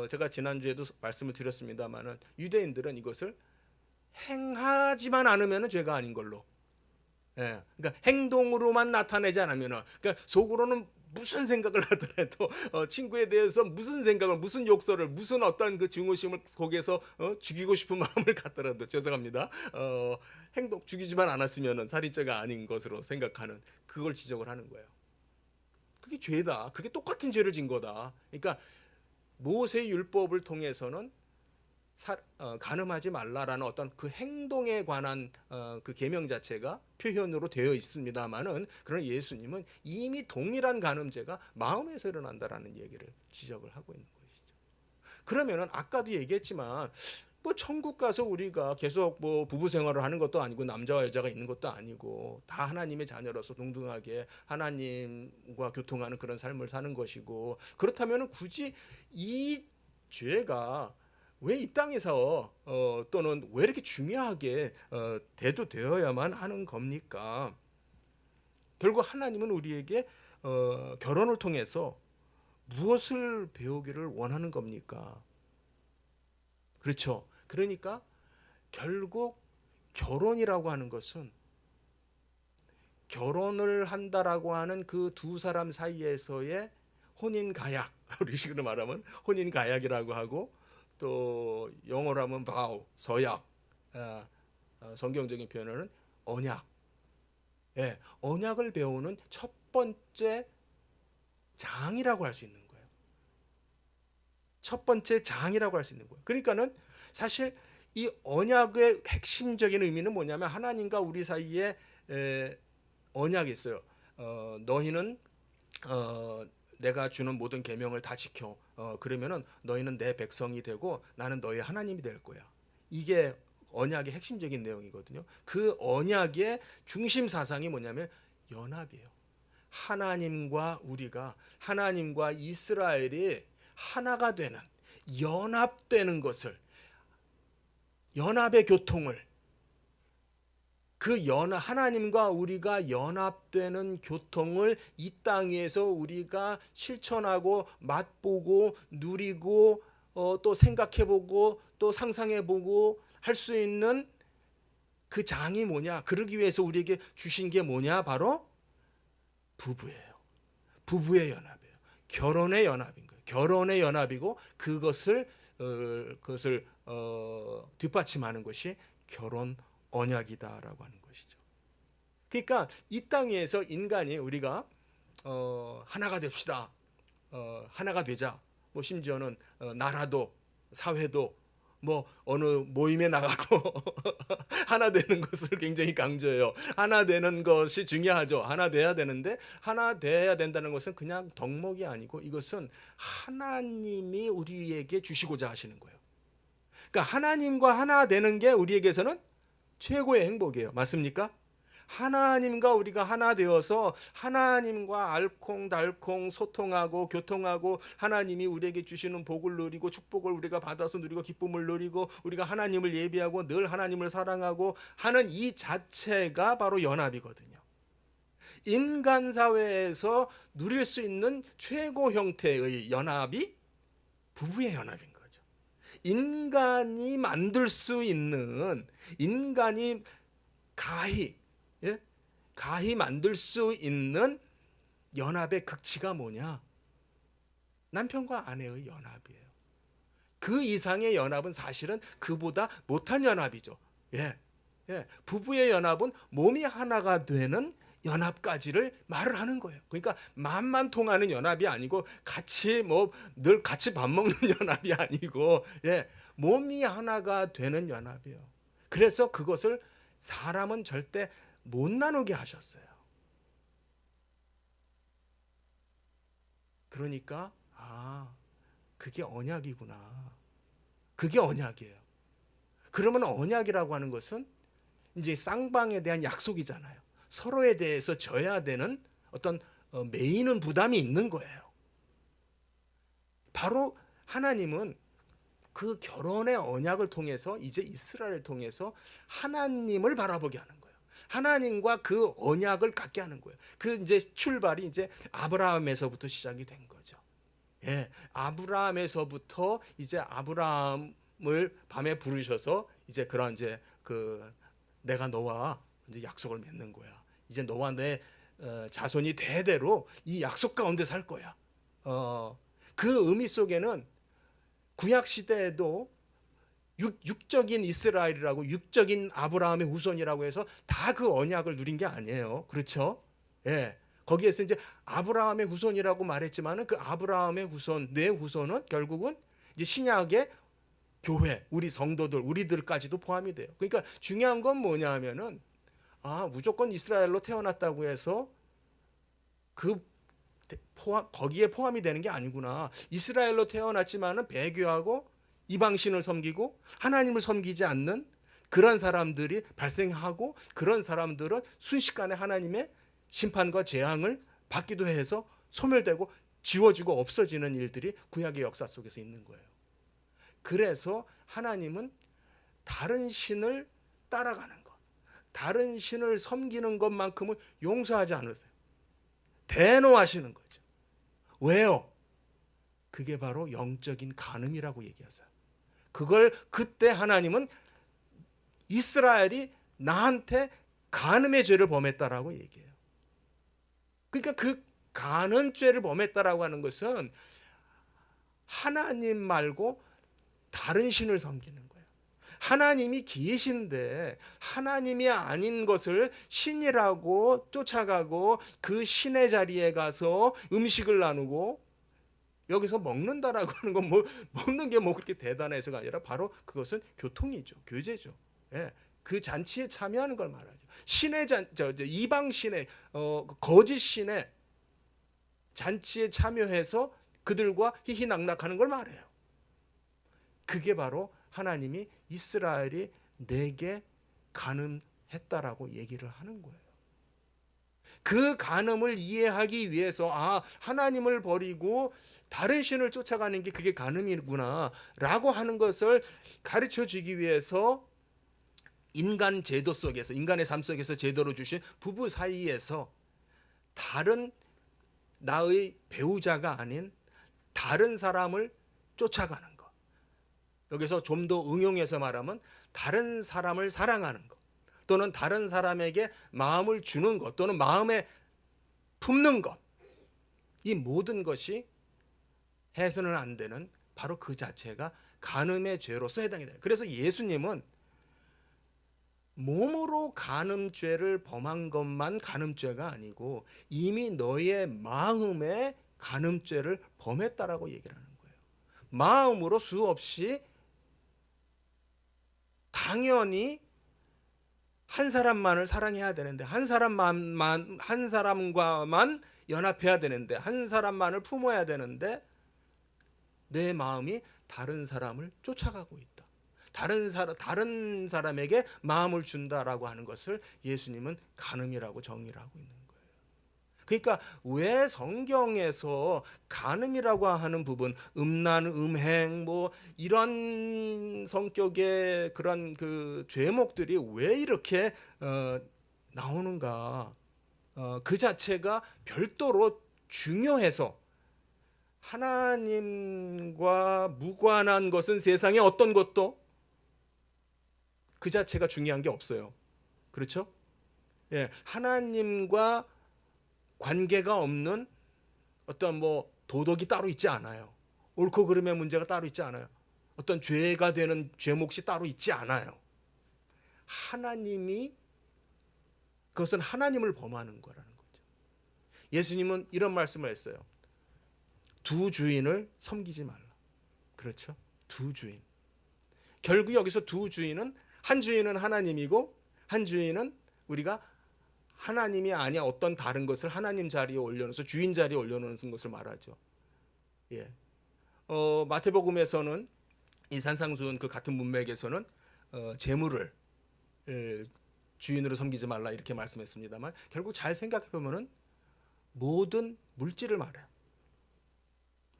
제가 지난주에도 말씀을 드렸습니다마는 유대인들은 이것을 행하지만 않으면 죄가 아닌 걸로. 예, 그러니까 행동으로만 나타내지 않으면은, 그러니까 속으로는 무슨 생각을 하더라도 친구에 대해서 무슨 생각을, 무슨 욕설을, 무슨 어떤 그 증오심을 속에서 죽이고 싶은 마음을 갖더라도 죄송합니다. 행동 죽이지만 않았으면은 살인죄가 아닌 것으로 생각하는 그걸 지적을 하는 거예요. 그게 죄다. 그게 똑같은 죄를 진 거다. 그러니까 모세 율법을 통해서는 간음하지 말라라는 어떤 그 행동에 관한 그 계명 자체가 표현으로 되어 있습니다만은 그러나 예수님은 이미 동일한 간음죄가 마음에서 일어난다라는 얘기를 지적을 하고 있는 것이죠. 그러면은 아까도 얘기했지만 뭐 천국 가서 우리가 계속 뭐 부부 생활을 하는 것도 아니고 남자와 여자가 있는 것도 아니고 다 하나님의 자녀로서 동등하게 하나님과 교통하는 그런 삶을 사는 것이고 그렇다면은 굳이 이 죄가 왜 이 땅에서 또는 왜 이렇게 중요하게 대두되어야만 하는 겁니까? 결국 하나님은 우리에게 결혼을 통해서 무엇을 배우기를 원하는 겁니까? 그렇죠. 그러니까 결국 결혼이라고 하는 것은 결혼을 한다라고 하는 그 두 사람 사이에서의 혼인 가약, 우리식으로 말하면 혼인 가약이라고 하고 또 영어로 하면 vow, 서약, 성경적인 표현으로는 언약. 예, 언약을 배우는 첫 번째 장이라고 할 수 있는 거예요. 첫 번째 장이라고 할 수 있는 거예요. 그러니까는 사실 이 언약의 핵심적인 의미는 뭐냐면 하나님과 우리 사이에 언약이 있어요. 너희는 내가 주는 모든 계명을 다 지켜. 그러면은 너희는 내 백성이 되고 나는 너희 하나님이 될 거야. 이게 언약의 핵심적인 내용이거든요. 그 언약의 중심 사상이 뭐냐면 연합이에요. 하나님과 우리가 하나님과 이스라엘이 하나가 되는 연합되는 것을 연합의 교통을 하나님과 우리가 연합되는 교통을 이 땅에서 우리가 실천하고 맛보고 누리고 또 생각해보고 또 상상해보고 할 수 있는 그 장이 뭐냐? 그러기 위해서 우리에게 주신 게 뭐냐? 바로 부부예요. 부부의 연합이에요. 결혼의 연합인 거예요. 결혼의 연합이고 그것을 뒷받침하는 것이 결혼 언약이다라고 하는 것이죠. 그러니까 이 땅에서 인간이 우리가 하나가 됩시다. 하나가 되자. 뭐 심지어는 나라도 사회도 뭐 어느 모임에 나가도 하나 되는 것을 굉장히 강조해요. 하나 되는 것이 중요하죠. 하나 돼야 되는데 하나 돼야 된다는 것은 그냥 덕목이 아니고 이것은 하나님이 우리에게 주시고자 하시는 거예요. 그러니까 하나님과 하나 되는 게 우리에게서는 최고의 행복이에요. 맞습니까? 하나님과 우리가 하나 되어서 하나님과 알콩달콩 소통하고 교통하고 하나님이 우리에게 주시는 복을 누리고 축복을 우리가 받아서 누리고 기쁨을 누리고 우리가 하나님을 예비하고 늘 하나님을 사랑하고 하는 이 자체가 바로 연합이거든요. 인간 사회에서 누릴 수 있는 최고 형태의 연합이 부부의 연합인 거죠. 인간이 만들 수 있는 인간이 가히 만들 수 있는 연합의 극치가 뭐냐? 남편과 아내의 연합이에요. 그 이상의 연합은 사실은 그보다 못한 연합이죠. 예. 예, 부부의 연합은 몸이 하나가 되는 연합까지를 말을 하는 거예요. 그러니까 마음만 통하는 연합이 아니고 같이 뭐 늘 같이 밥 먹는 연합이 아니고 예, 몸이 하나가 되는 연합이에요. 그래서 그것을 사람은 절대 못 나누게 하셨어요. 그러니까 그게 언약이구나. 그게 언약이에요. 그러면 언약이라고 하는 것은 이제 쌍방에 대한 약속이잖아요. 서로에 대해서 져야 되는 어떤 매이는 부담이 있는 거예요. 바로 하나님은 그 결혼의 언약을 통해서 이제 이스라엘을 통해서 하나님을 바라보게 하는 거예요. 하나님과 그 언약을 갖게 하는 거예요. 그 이제 출발이 이제 아브라함에서부터 시작이 된 거죠. 예, 아브라함에서부터 이제 아브라함을 밤에 부르셔서 이제 그런 이제 그 내가 너와 이제 약속을 맺는 거야. 이제 너와 내 자손이 대대로 이 약속 가운데 살 거야. 그 의미 속에는 구약 시대에도 육적인 이스라엘이라고 육적인 아브라함의 후손이라고 해서 다 그 언약을 누린 게 아니에요. 그렇죠? 예. 거기에서 이제 아브라함의 후손이라고 말했지만은 그 아브라함의 후손, 내 후손은 결국은 이제 신약의 교회, 우리 성도들, 우리들까지도 포함이 돼요. 그러니까 중요한 건 뭐냐면은 무조건 이스라엘로 태어났다고 해서 거기에 포함이 되는 게 아니구나. 이스라엘로 태어났지만은 배교하고 이방신을 섬기고 하나님을 섬기지 않는 그런 사람들이 발생하고 그런 사람들은 순식간에 하나님의 심판과 재앙을 받기도 해서 소멸되고 지워지고 없어지는 일들이 구약의 역사 속에서 있는 거예요. 그래서 하나님은 다른 신을 따라가는 것, 다른 신을 섬기는 것만큼은 용서하지 않으세요. 대노하시는 거죠. 왜요? 그게 바로 영적인 간음이라고 얘기하세요. 그걸 그때 하나님은 이스라엘이 나한테 간음의 죄를 범했다라고 얘기해요. 그러니까 그 간음죄를 범했다라고 하는 것은 하나님 말고 다른 신을 섬기는 거예요. 하나님이 계신데 하나님이 아닌 것을 신이라고 쫓아가고 그 신의 자리에 가서 음식을 나누고 여기서 먹는다라고 하는 건 뭐 먹는 게 뭐 그렇게 대단해서가 아니라 바로 그것은 교통이죠. 교제죠. 예. 그 잔치에 참여하는 걸 말하죠. 신의 이방 신의 거짓 신의 잔치에 참여해서 그들과 희희낙낙하는 걸 말해요. 그게 바로 하나님이 이스라엘이 내게 간음했다라고 얘기를 하는 거예요. 그 간음을 이해하기 위해서 하나님을 버리고 다른 신을 쫓아가는 게 그게 간음이구나 라고 하는 것을 가르쳐 주기 위해서 인간 제도 속에서 인간의 삶 속에서 제도로 주신 부부 사이에서 다른 나의 배우자가 아닌 다른 사람을 쫓아가는 것, 여기서 좀 더 응용해서 말하면 다른 사람을 사랑하는 것 또는 다른 사람에게 마음을 주는 것 또는 마음에 품는 것, 이 모든 것이 해서는 안 되는 바로 그 자체가 간음의 죄로서 해당이 돼요. 그래서 예수님은 몸으로 간음죄를 범한 것만 간음죄가 아니고 이미 너의 마음에 간음죄를 범했다라고 얘기를 하는 거예요. 마음으로 수없이 당연히 한 사람만을 사랑해야 되는데 한 사람과만 연합해야 되는데 한 사람만을 품어야 되는데 내 마음이 다른 사람을 쫓아가고 있다. 다른 사람에게 마음을 준다라고 하는 것을 예수님은 간음이라고 정의를 하고 있는 거예요. 그러니까 왜 성경에서 간음이라고 하는 부분, 음란, 음행, 뭐 이런 성격의 그런 그 죄목들이 왜 이렇게 나오는가? 그 자체가 별도로 중요해서 하나님과 무관한 것은 세상에 어떤 것도 그 자체가 중요한 게 없어요. 그렇죠? 예, 하나님과 관계가 없는 어떤 뭐 도덕이 따로 있지 않아요. 옳고 그름의 문제가 따로 있지 않아요. 어떤 죄가 되는 죄몫이 따로 있지 않아요. 하나님이 그것은 하나님을 범하는 거라는 거죠. 예수님은 이런 말씀을 했어요. 두 주인을 섬기지 말라. 그렇죠? 두 주인. 결국 여기서 두 주인은 한 주인은 하나님이고 한 주인은 우리가 하나님이 아니야 어떤 다른 것을 하나님 자리에 올려놓아서 주인 자리에 올려놓는 것을 말하죠. 예. 마태복음에서는 이 산상수훈 그 같은 문맥에서는 재물을 주인으로 섬기지 말라 이렇게 말씀했습니다만 결국 잘 생각해 보면은 모든 물질을 말해요.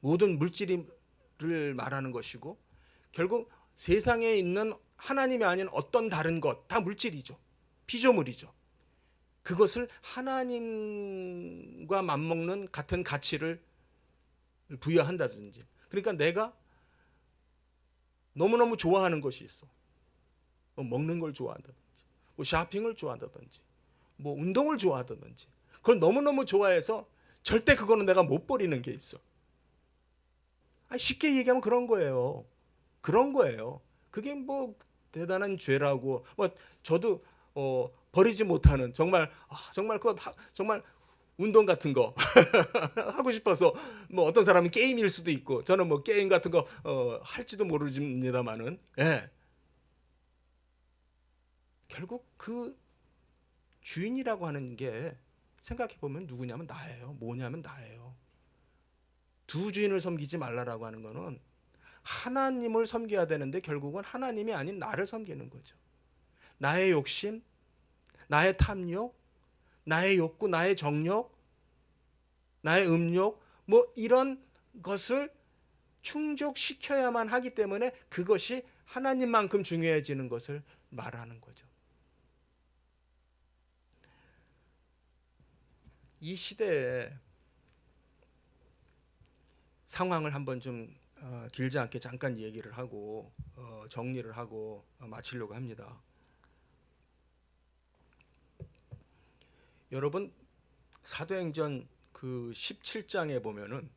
모든 물질을 말하는 것이고 결국 세상에 있는 하나님이 아닌 어떤 다른 것 다 물질이죠. 피조물이죠. 그것을 하나님과 맞먹는 같은 가치를 부여한다든지 그러니까 내가 너무너무 좋아하는 것이 있어. 먹는 걸 좋아한다든지 뭐 쇼핑을 좋아한다든지 뭐 운동을 좋아한다든지 그걸 너무너무 좋아해서 절대 그거는 내가 못 버리는 게 있어. 쉽게 얘기하면 그런 거예요. 그런 거예요. 그게 뭐 대단한 죄라고 뭐 저도 버리지 못하는 정말 그거 정말 운동 같은 거 하고 싶어서 뭐 어떤 사람은 게임일 수도 있고 저는 뭐 게임 같은 거 할지도 모르겠습니다만은 예. 결국 그 주인이라고 하는 게 생각해 보면 누구냐면 나예요. 뭐냐면 나예요. 두 주인을 섬기지 말라라고 하는 거는 하나님을 섬겨야 되는데 결국은 하나님이 아닌 나를 섬기는 거죠. 나의 욕심, 나의 탐욕, 나의 욕구, 나의 정욕, 나의 음욕 뭐 이런 것을 충족시켜야만 하기 때문에 그것이 하나님만큼 중요해지는 것을 말하는 거죠. 이 시대에 상황을 한번 좀 길지 않게 잠깐 얘기를 하고 정리를 하고 마치려고 합니다. 여러분 사도행전 그 17장에 보면은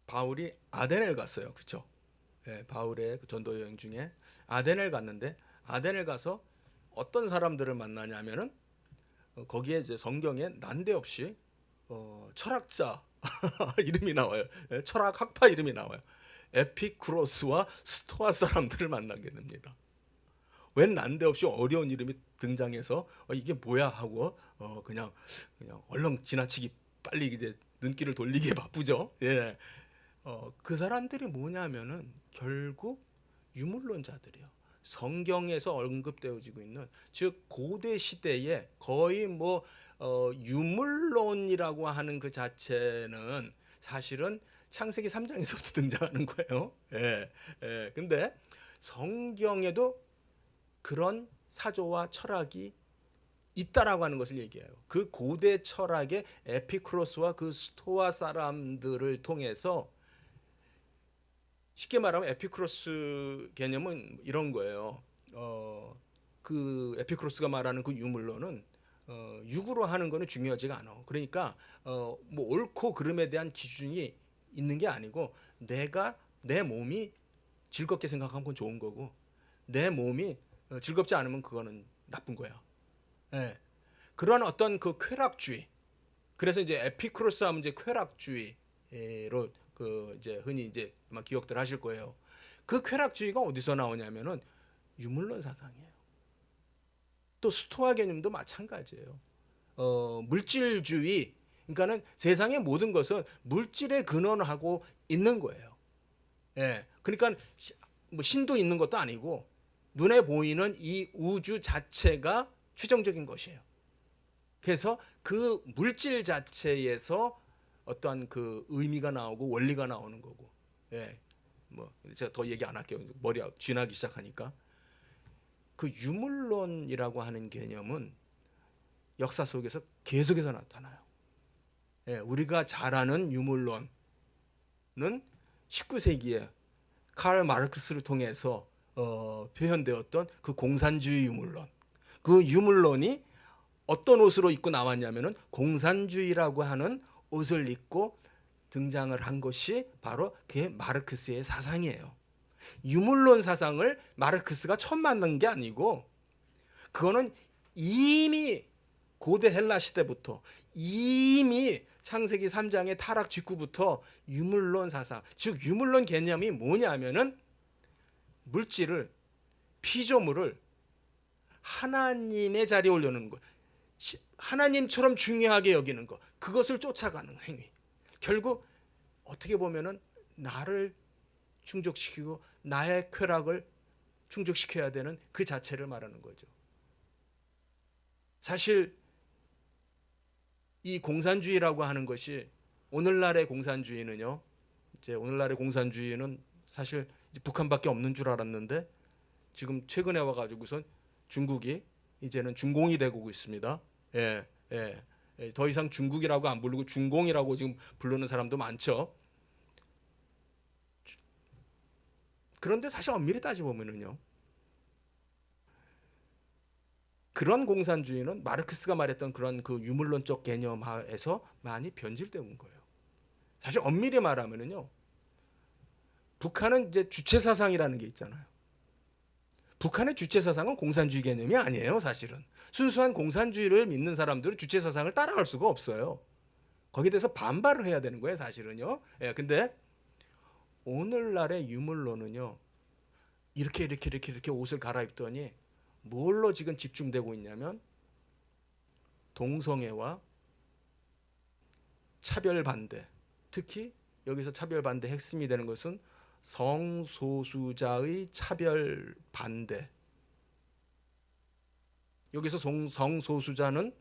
바울이 아데네를 갔어요. 그렇죠? 네, 바울의 그 전도 여행 중에 아데네를 갔는데 아데네를 가서 어떤 사람들을 만나냐면은 거기에 이제 성경에 난데없이 철학자 이름이 나와요. 철학 학파 이름이 나와요. 에피쿠로스와 스토아 사람들을 만나게 됩니다. 웬 난데없이 어려운 이름이 등장해서 이게 뭐야 하고 그냥 얼른 지나치기 빨리 이제 눈길을 돌리기에 바쁘죠. 예. 그 사람들이 뭐냐면은 결국 유물론자들이요. 성경에서 언급되어지고 있는 즉 고대 시대에 거의 뭐 유물론이라고 하는 그 자체는 사실은 창세기 3장에서부터 등장하는 거예요. 예. 예. 근데 성경에도 그런 사조와 철학이 있다라고 하는 것을 얘기해요. 그 고대 철학의 에피쿠로스와 그 스토아 사람들을 통해서 쉽게 말하면 에피쿠로스 개념은 이런 거예요. 그 에피쿠로스가 말하는 그 유물론은 육으로 하는 거는 중요하지가 않아. 그러니까 뭐 옳고 그름에 대한 기준이 있는 게 아니고 내가 내 몸이 즐겁게 생각하면 그건 좋은 거고 내 몸이 즐겁지 않으면 그거는 나쁜 거야. 예. 그런 어떤 그 쾌락주의. 그래서 이제 에피쿠로스 하면 이제 쾌락주의로 그 이제 흔히 이제 아마 기억들 하실 거예요. 그 쾌락주의가 어디서 나오냐면은 유물론 사상이에요. 또 스토아 개념도 마찬가지예요. 물질주의. 그러니까는 세상의 모든 것은 물질에 근원하고 있는 거예요. 예. 그러니까 뭐 신도 있는 것도 아니고 눈에 보이는 이 우주 자체가 최종적인 것이에요. 그래서 그 물질 자체에서 어떠한 그 의미가 나오고 원리가 나오는 거고. 예. 뭐 제가 더 얘기 안 할게요. 머리가 쥐나기 시작하니까. 그 유물론이라고 하는 개념은 역사 속에서 계속해서 나타나요. 예. 우리가 잘 아는 유물론은 19세기에 칼 마르크스를 통해서 표현되었던 그 공산주의 유물론. 그 유물론이 어떤 옷으로 입고 나왔냐면은 공산주의라고 하는 옷을 입고 등장을 한 것이 바로 그게 마르크스의 사상이에요. 유물론 사상을 마르크스가 처음 만든 게 아니고 그거는 이미 고대 헬라 시대부터, 이미 창세기 3장의 타락 직후부터 유물론 사상, 즉 유물론 개념이 뭐냐면은 물질을, 피조물을 하나님의 자리에 올려놓는 것, 하나님처럼 중요하게 여기는 것, 그것을 쫓아가는 행위. 결국 어떻게 보면은 나를 충족시키고 나의 쾌락을 충족시켜야 되는 그 자체를 말하는 거죠. 사실 이 공산주의라고 하는 것이, 오늘날의 공산주의는요, 이제 오늘날의 공산주의는 사실 이제 북한밖에 없는 줄 알았는데 지금 최근에 와가지고선 중국이 이제는 중공이 되고 있습니다. 예, 예. 더 이상 중국이라고 안 부르고 중공이라고 지금 부르는 사람도 많죠. 그런데 사실 엄밀히 따져보면은요, 그런 공산주의는 마르크스가 말했던 그런 그 유물론적 개념 하에서 많이 변질된 거예요. 사실 엄밀히 말하면은요, 북한은 이제 주체 사상이라는 게 있잖아요. 북한의 주체 사상은 공산주의 개념이 아니에요. 사실은 순수한 공산주의를 믿는 사람들은 주체 사상을 따라갈 수가 없어요. 거기에 대해서 반발을 해야 되는 거예요, 사실은요. 예, 근데 오늘날의 유물론은요, 이렇게 옷을 갈아입더니 뭘로 지금 집중되고 있냐면 동성애와 차별 반대, 특히 여기서 차별 반대 핵심이 되는 것은 성소수자의 차별 반대. 여기서 성소수자는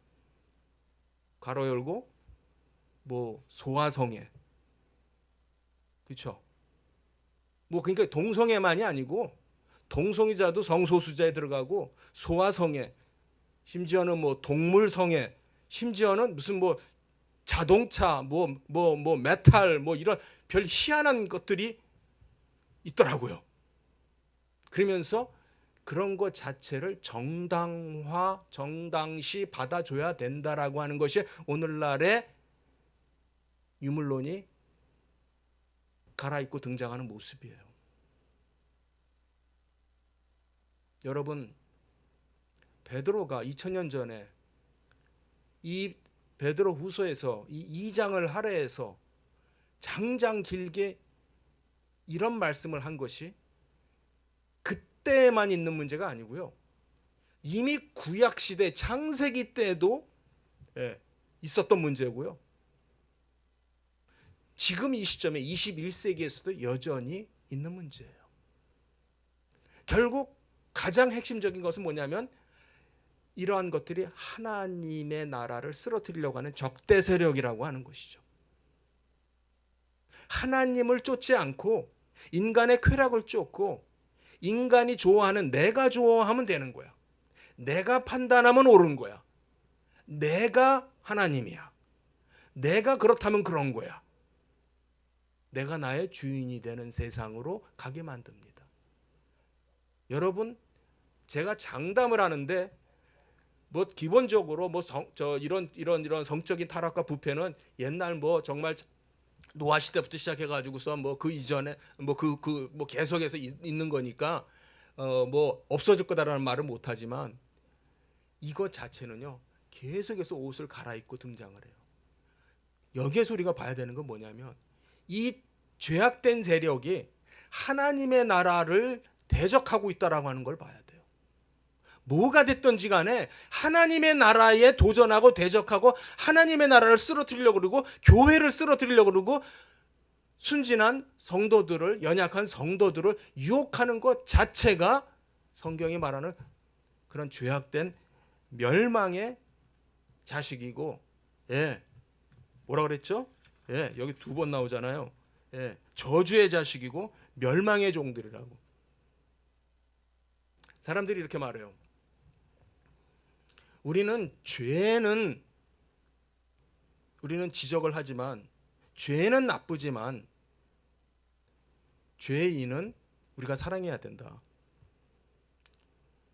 괄호 열고 뭐 소아성애, 그렇죠? 뭐 그러니까 동성애만이 아니고 동성애자도 성소수자에 들어가고, 소아성애, 심지어는 뭐 동물성애, 심지어는 무슨 뭐 자동차, 뭐 메탈, 뭐 이런 별 희한한 것들이 있더라고요. 그러면서 그런 것 자체를 정당시 받아줘야 된다라고 하는 것이 오늘날의 유물론이 갈아입고 등장하는 모습이에요. 여러분, 베드로가 2000년 전에 이 베드로 후서에서 이 2장을 할애해서 장장 길게 이런 말씀을 한 것이 그때만 있는 문제가 아니고요, 이미 구약시대 창세기 때도 있었던 문제고요, 지금 이 시점에 21세기에서도 여전히 있는 문제예요. 결국 가장 핵심적인 것은 뭐냐면 이러한 것들이 하나님의 나라를 쓰러뜨리려고 하는 적대 세력이라고 하는 것이죠. 하나님을 쫓지 않고 인간의 쾌락을 쫓고 인간이 좋아하는, 내가 좋아하면 되는 거야. 내가 판단하면 옳은 거야. 내가 하나님이야. 내가 그렇다면 그런 거야. 내가 나의 주인이 되는 세상으로 가게 만듭니다. 여러분, 제가 장담을 하는데 뭐 기본적으로 뭐 이런 성적인 타락과 부패는 옛날 뭐 정말 노아 시대부터 시작해가지고서 뭐 그 이전에 뭐 계속해서 있는 거니까 뭐 없어질 거다라는 말은 못하지만 이것 자체는요, 계속해서 옷을 갈아입고 등장을 해요. 여기에서 우리가 봐야 되는 건 뭐냐면 이 죄악된 세력이 하나님의 나라를 대적하고 있다라고 하는 걸 봐야 돼요. 뭐가 됐든지 간에 하나님의 나라에 도전하고 대적하고 하나님의 나라를 쓰러뜨리려고 그러고 교회를 쓰러뜨리려고 그러고 순진한 성도들을, 연약한 성도들을 유혹하는 것 자체가 성경이 말하는 그런 죄악된 멸망의 자식이고, 뭐라 그랬죠? 여기 2번 나오잖아요. 저주의 자식이고 멸망의 종들이라고. 사람들이 이렇게 말해요. 우리는 지적을 하지만, 죄는 나쁘지만 죄인은 우리가 사랑해야 된다.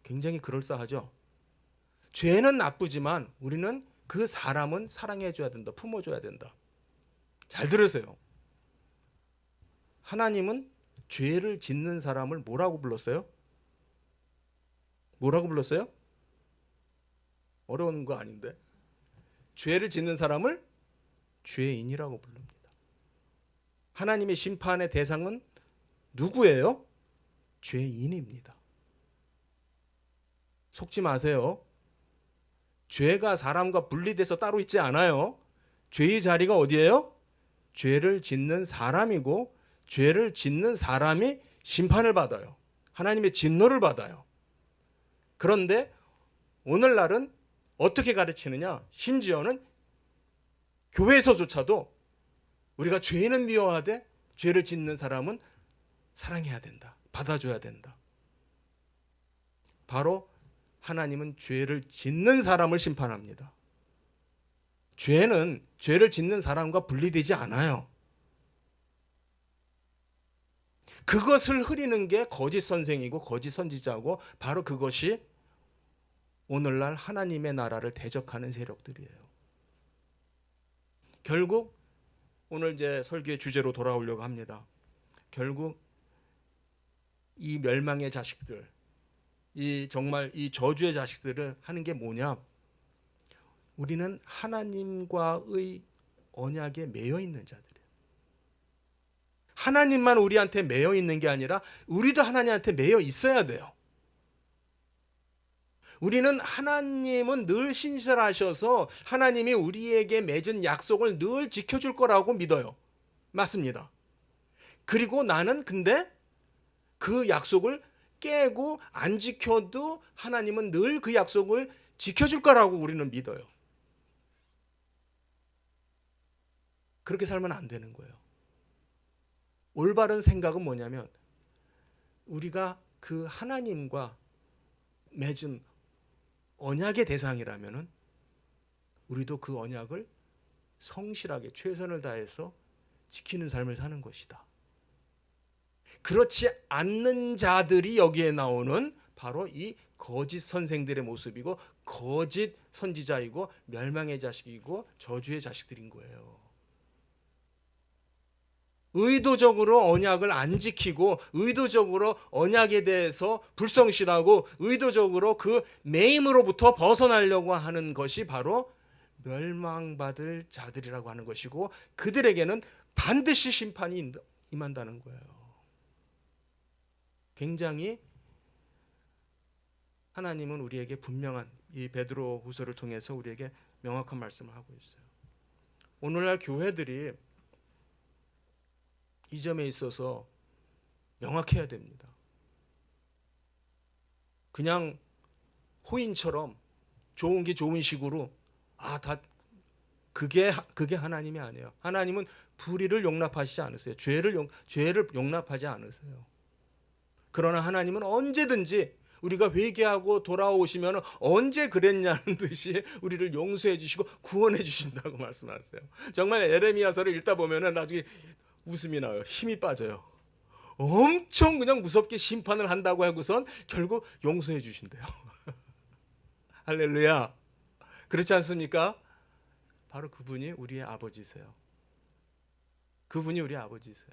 굉장히 그럴싸하죠. 죄는 나쁘지만 우리는 그 사람은 사랑해줘야 된다. 품어줘야 된다. 잘 들으세요. 하나님은 죄를 짓는 사람을 뭐라고 불렀어요? 뭐라고 불렀어요? 어려운 거 아닌데. 죄를 짓는 사람을 죄인이라고 부릅니다. 하나님의 심판의 대상은 누구예요? 죄인입니다. 속지 마세요. 죄가 사람과 분리돼서 따로 있지 않아요. 죄의 자리가 어디예요? 죄를 짓는 사람이고, 죄를 짓는 사람이 심판을 받아요. 하나님의 진노를 받아요. 그런데 오늘날은 어떻게 가르치느냐? 심지어는 교회에서조차도 우리가 죄인은 미워하되 죄를 짓는 사람은 사랑해야 된다. 받아줘야 된다. 바로 하나님은 죄를 짓는 사람을 심판합니다. 죄는 죄를 짓는 사람과 분리되지 않아요. 그것을 흐리는 게 거짓 선생이고 거짓 선지자고, 바로 그것이 오늘날 하나님의 나라를 대적하는 세력들이에요. 결국 오늘 이제 설교의 주제로 돌아오려고 합니다. 결국 이 멸망의 자식들, 이 정말 이 저주의 자식들을 하는 게 뭐냐? 우리는 하나님과의 언약에 매여 있는 자들이에요. 하나님만 우리한테 매여 있는 게 아니라 우리도 하나님한테 매여 있어야 돼요. 우리는 하나님은 늘 신실하셔서 하나님이 우리에게 맺은 약속을 늘 지켜줄 거라고 믿어요. 맞습니다. 그리고 나는 근데 그 약속을 깨고 안 지켜도 하나님은 늘 그 약속을 지켜줄 거라고 우리는 믿어요. 그렇게 살면 안 되는 거예요. 올바른 생각은 뭐냐면, 우리가 그 하나님과 맺은 언약의 대상이라면은 우리도 그 언약을 성실하게 최선을 다해서 지키는 삶을 사는 것이다. 그렇지 않는 자들이 여기에 나오는 바로 이 거짓 선생들의 모습이고, 거짓 선지자이고, 멸망의 자식이고, 저주의 자식들인 거예요. 의도적으로 언약을 안 지키고, 의도적으로 언약에 대해서 불성실하고, 의도적으로 그 매임으로부터 벗어나려고 하는 것이 바로 멸망받을 자들이라고 하는 것이고, 그들에게는 반드시 심판이 임한다는 거예요. 굉장히 하나님은 우리에게 분명한, 이 베드로 후서를 통해서 우리에게 명확한 말씀을 하고 있어요. 오늘날 교회들이 이 점에 있어서 명확해야 됩니다. 그냥 호인처럼 좋은 게 좋은 식으로 다 그게 하나님이 아니에요. 하나님은 불의를 용납하시지 않으세요. 죄를 용납하지 않으세요. 그러나 하나님은 언제든지 우리가 회개하고 돌아오시면 언제 그랬냐는 듯이 우리를 용서해 주시고 구원해 주신다고 말씀하세요. 정말 에레미야서를 읽다 보면 나중에 웃음이 나요. 힘이 빠져요. 엄청 그냥 무섭게 심판을 한다고 하고선 결국 용서해 주신대요. 할렐루야. 그렇지 않습니까? 바로 그분이 우리의 아버지세요. 그분이 우리 아버지세요.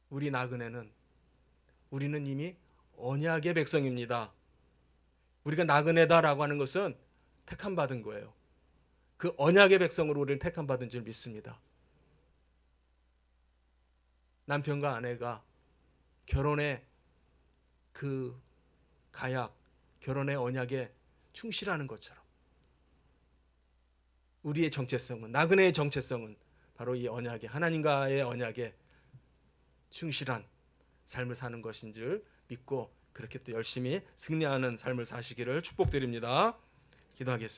우리 나그네는, 우리는 이미 언약의 백성입니다. 우리가 나그네다라고 하는 것은 택함 받은 거예요. 그 언약의 백성으로 우리는 택함 받은 줄 믿습니다. 남편과 아내가 결혼의 그 가약, 결혼의 언약에 충실하는 것처럼 우리의 정체성은, 나그네의 정체성은 바로 이 언약에, 하나님과의 언약에 충실한 삶을 사는 것인 줄 믿고, 그렇게 또 열심히 승리하는 삶을 사시기를 축복드립니다. 기도하겠습니다.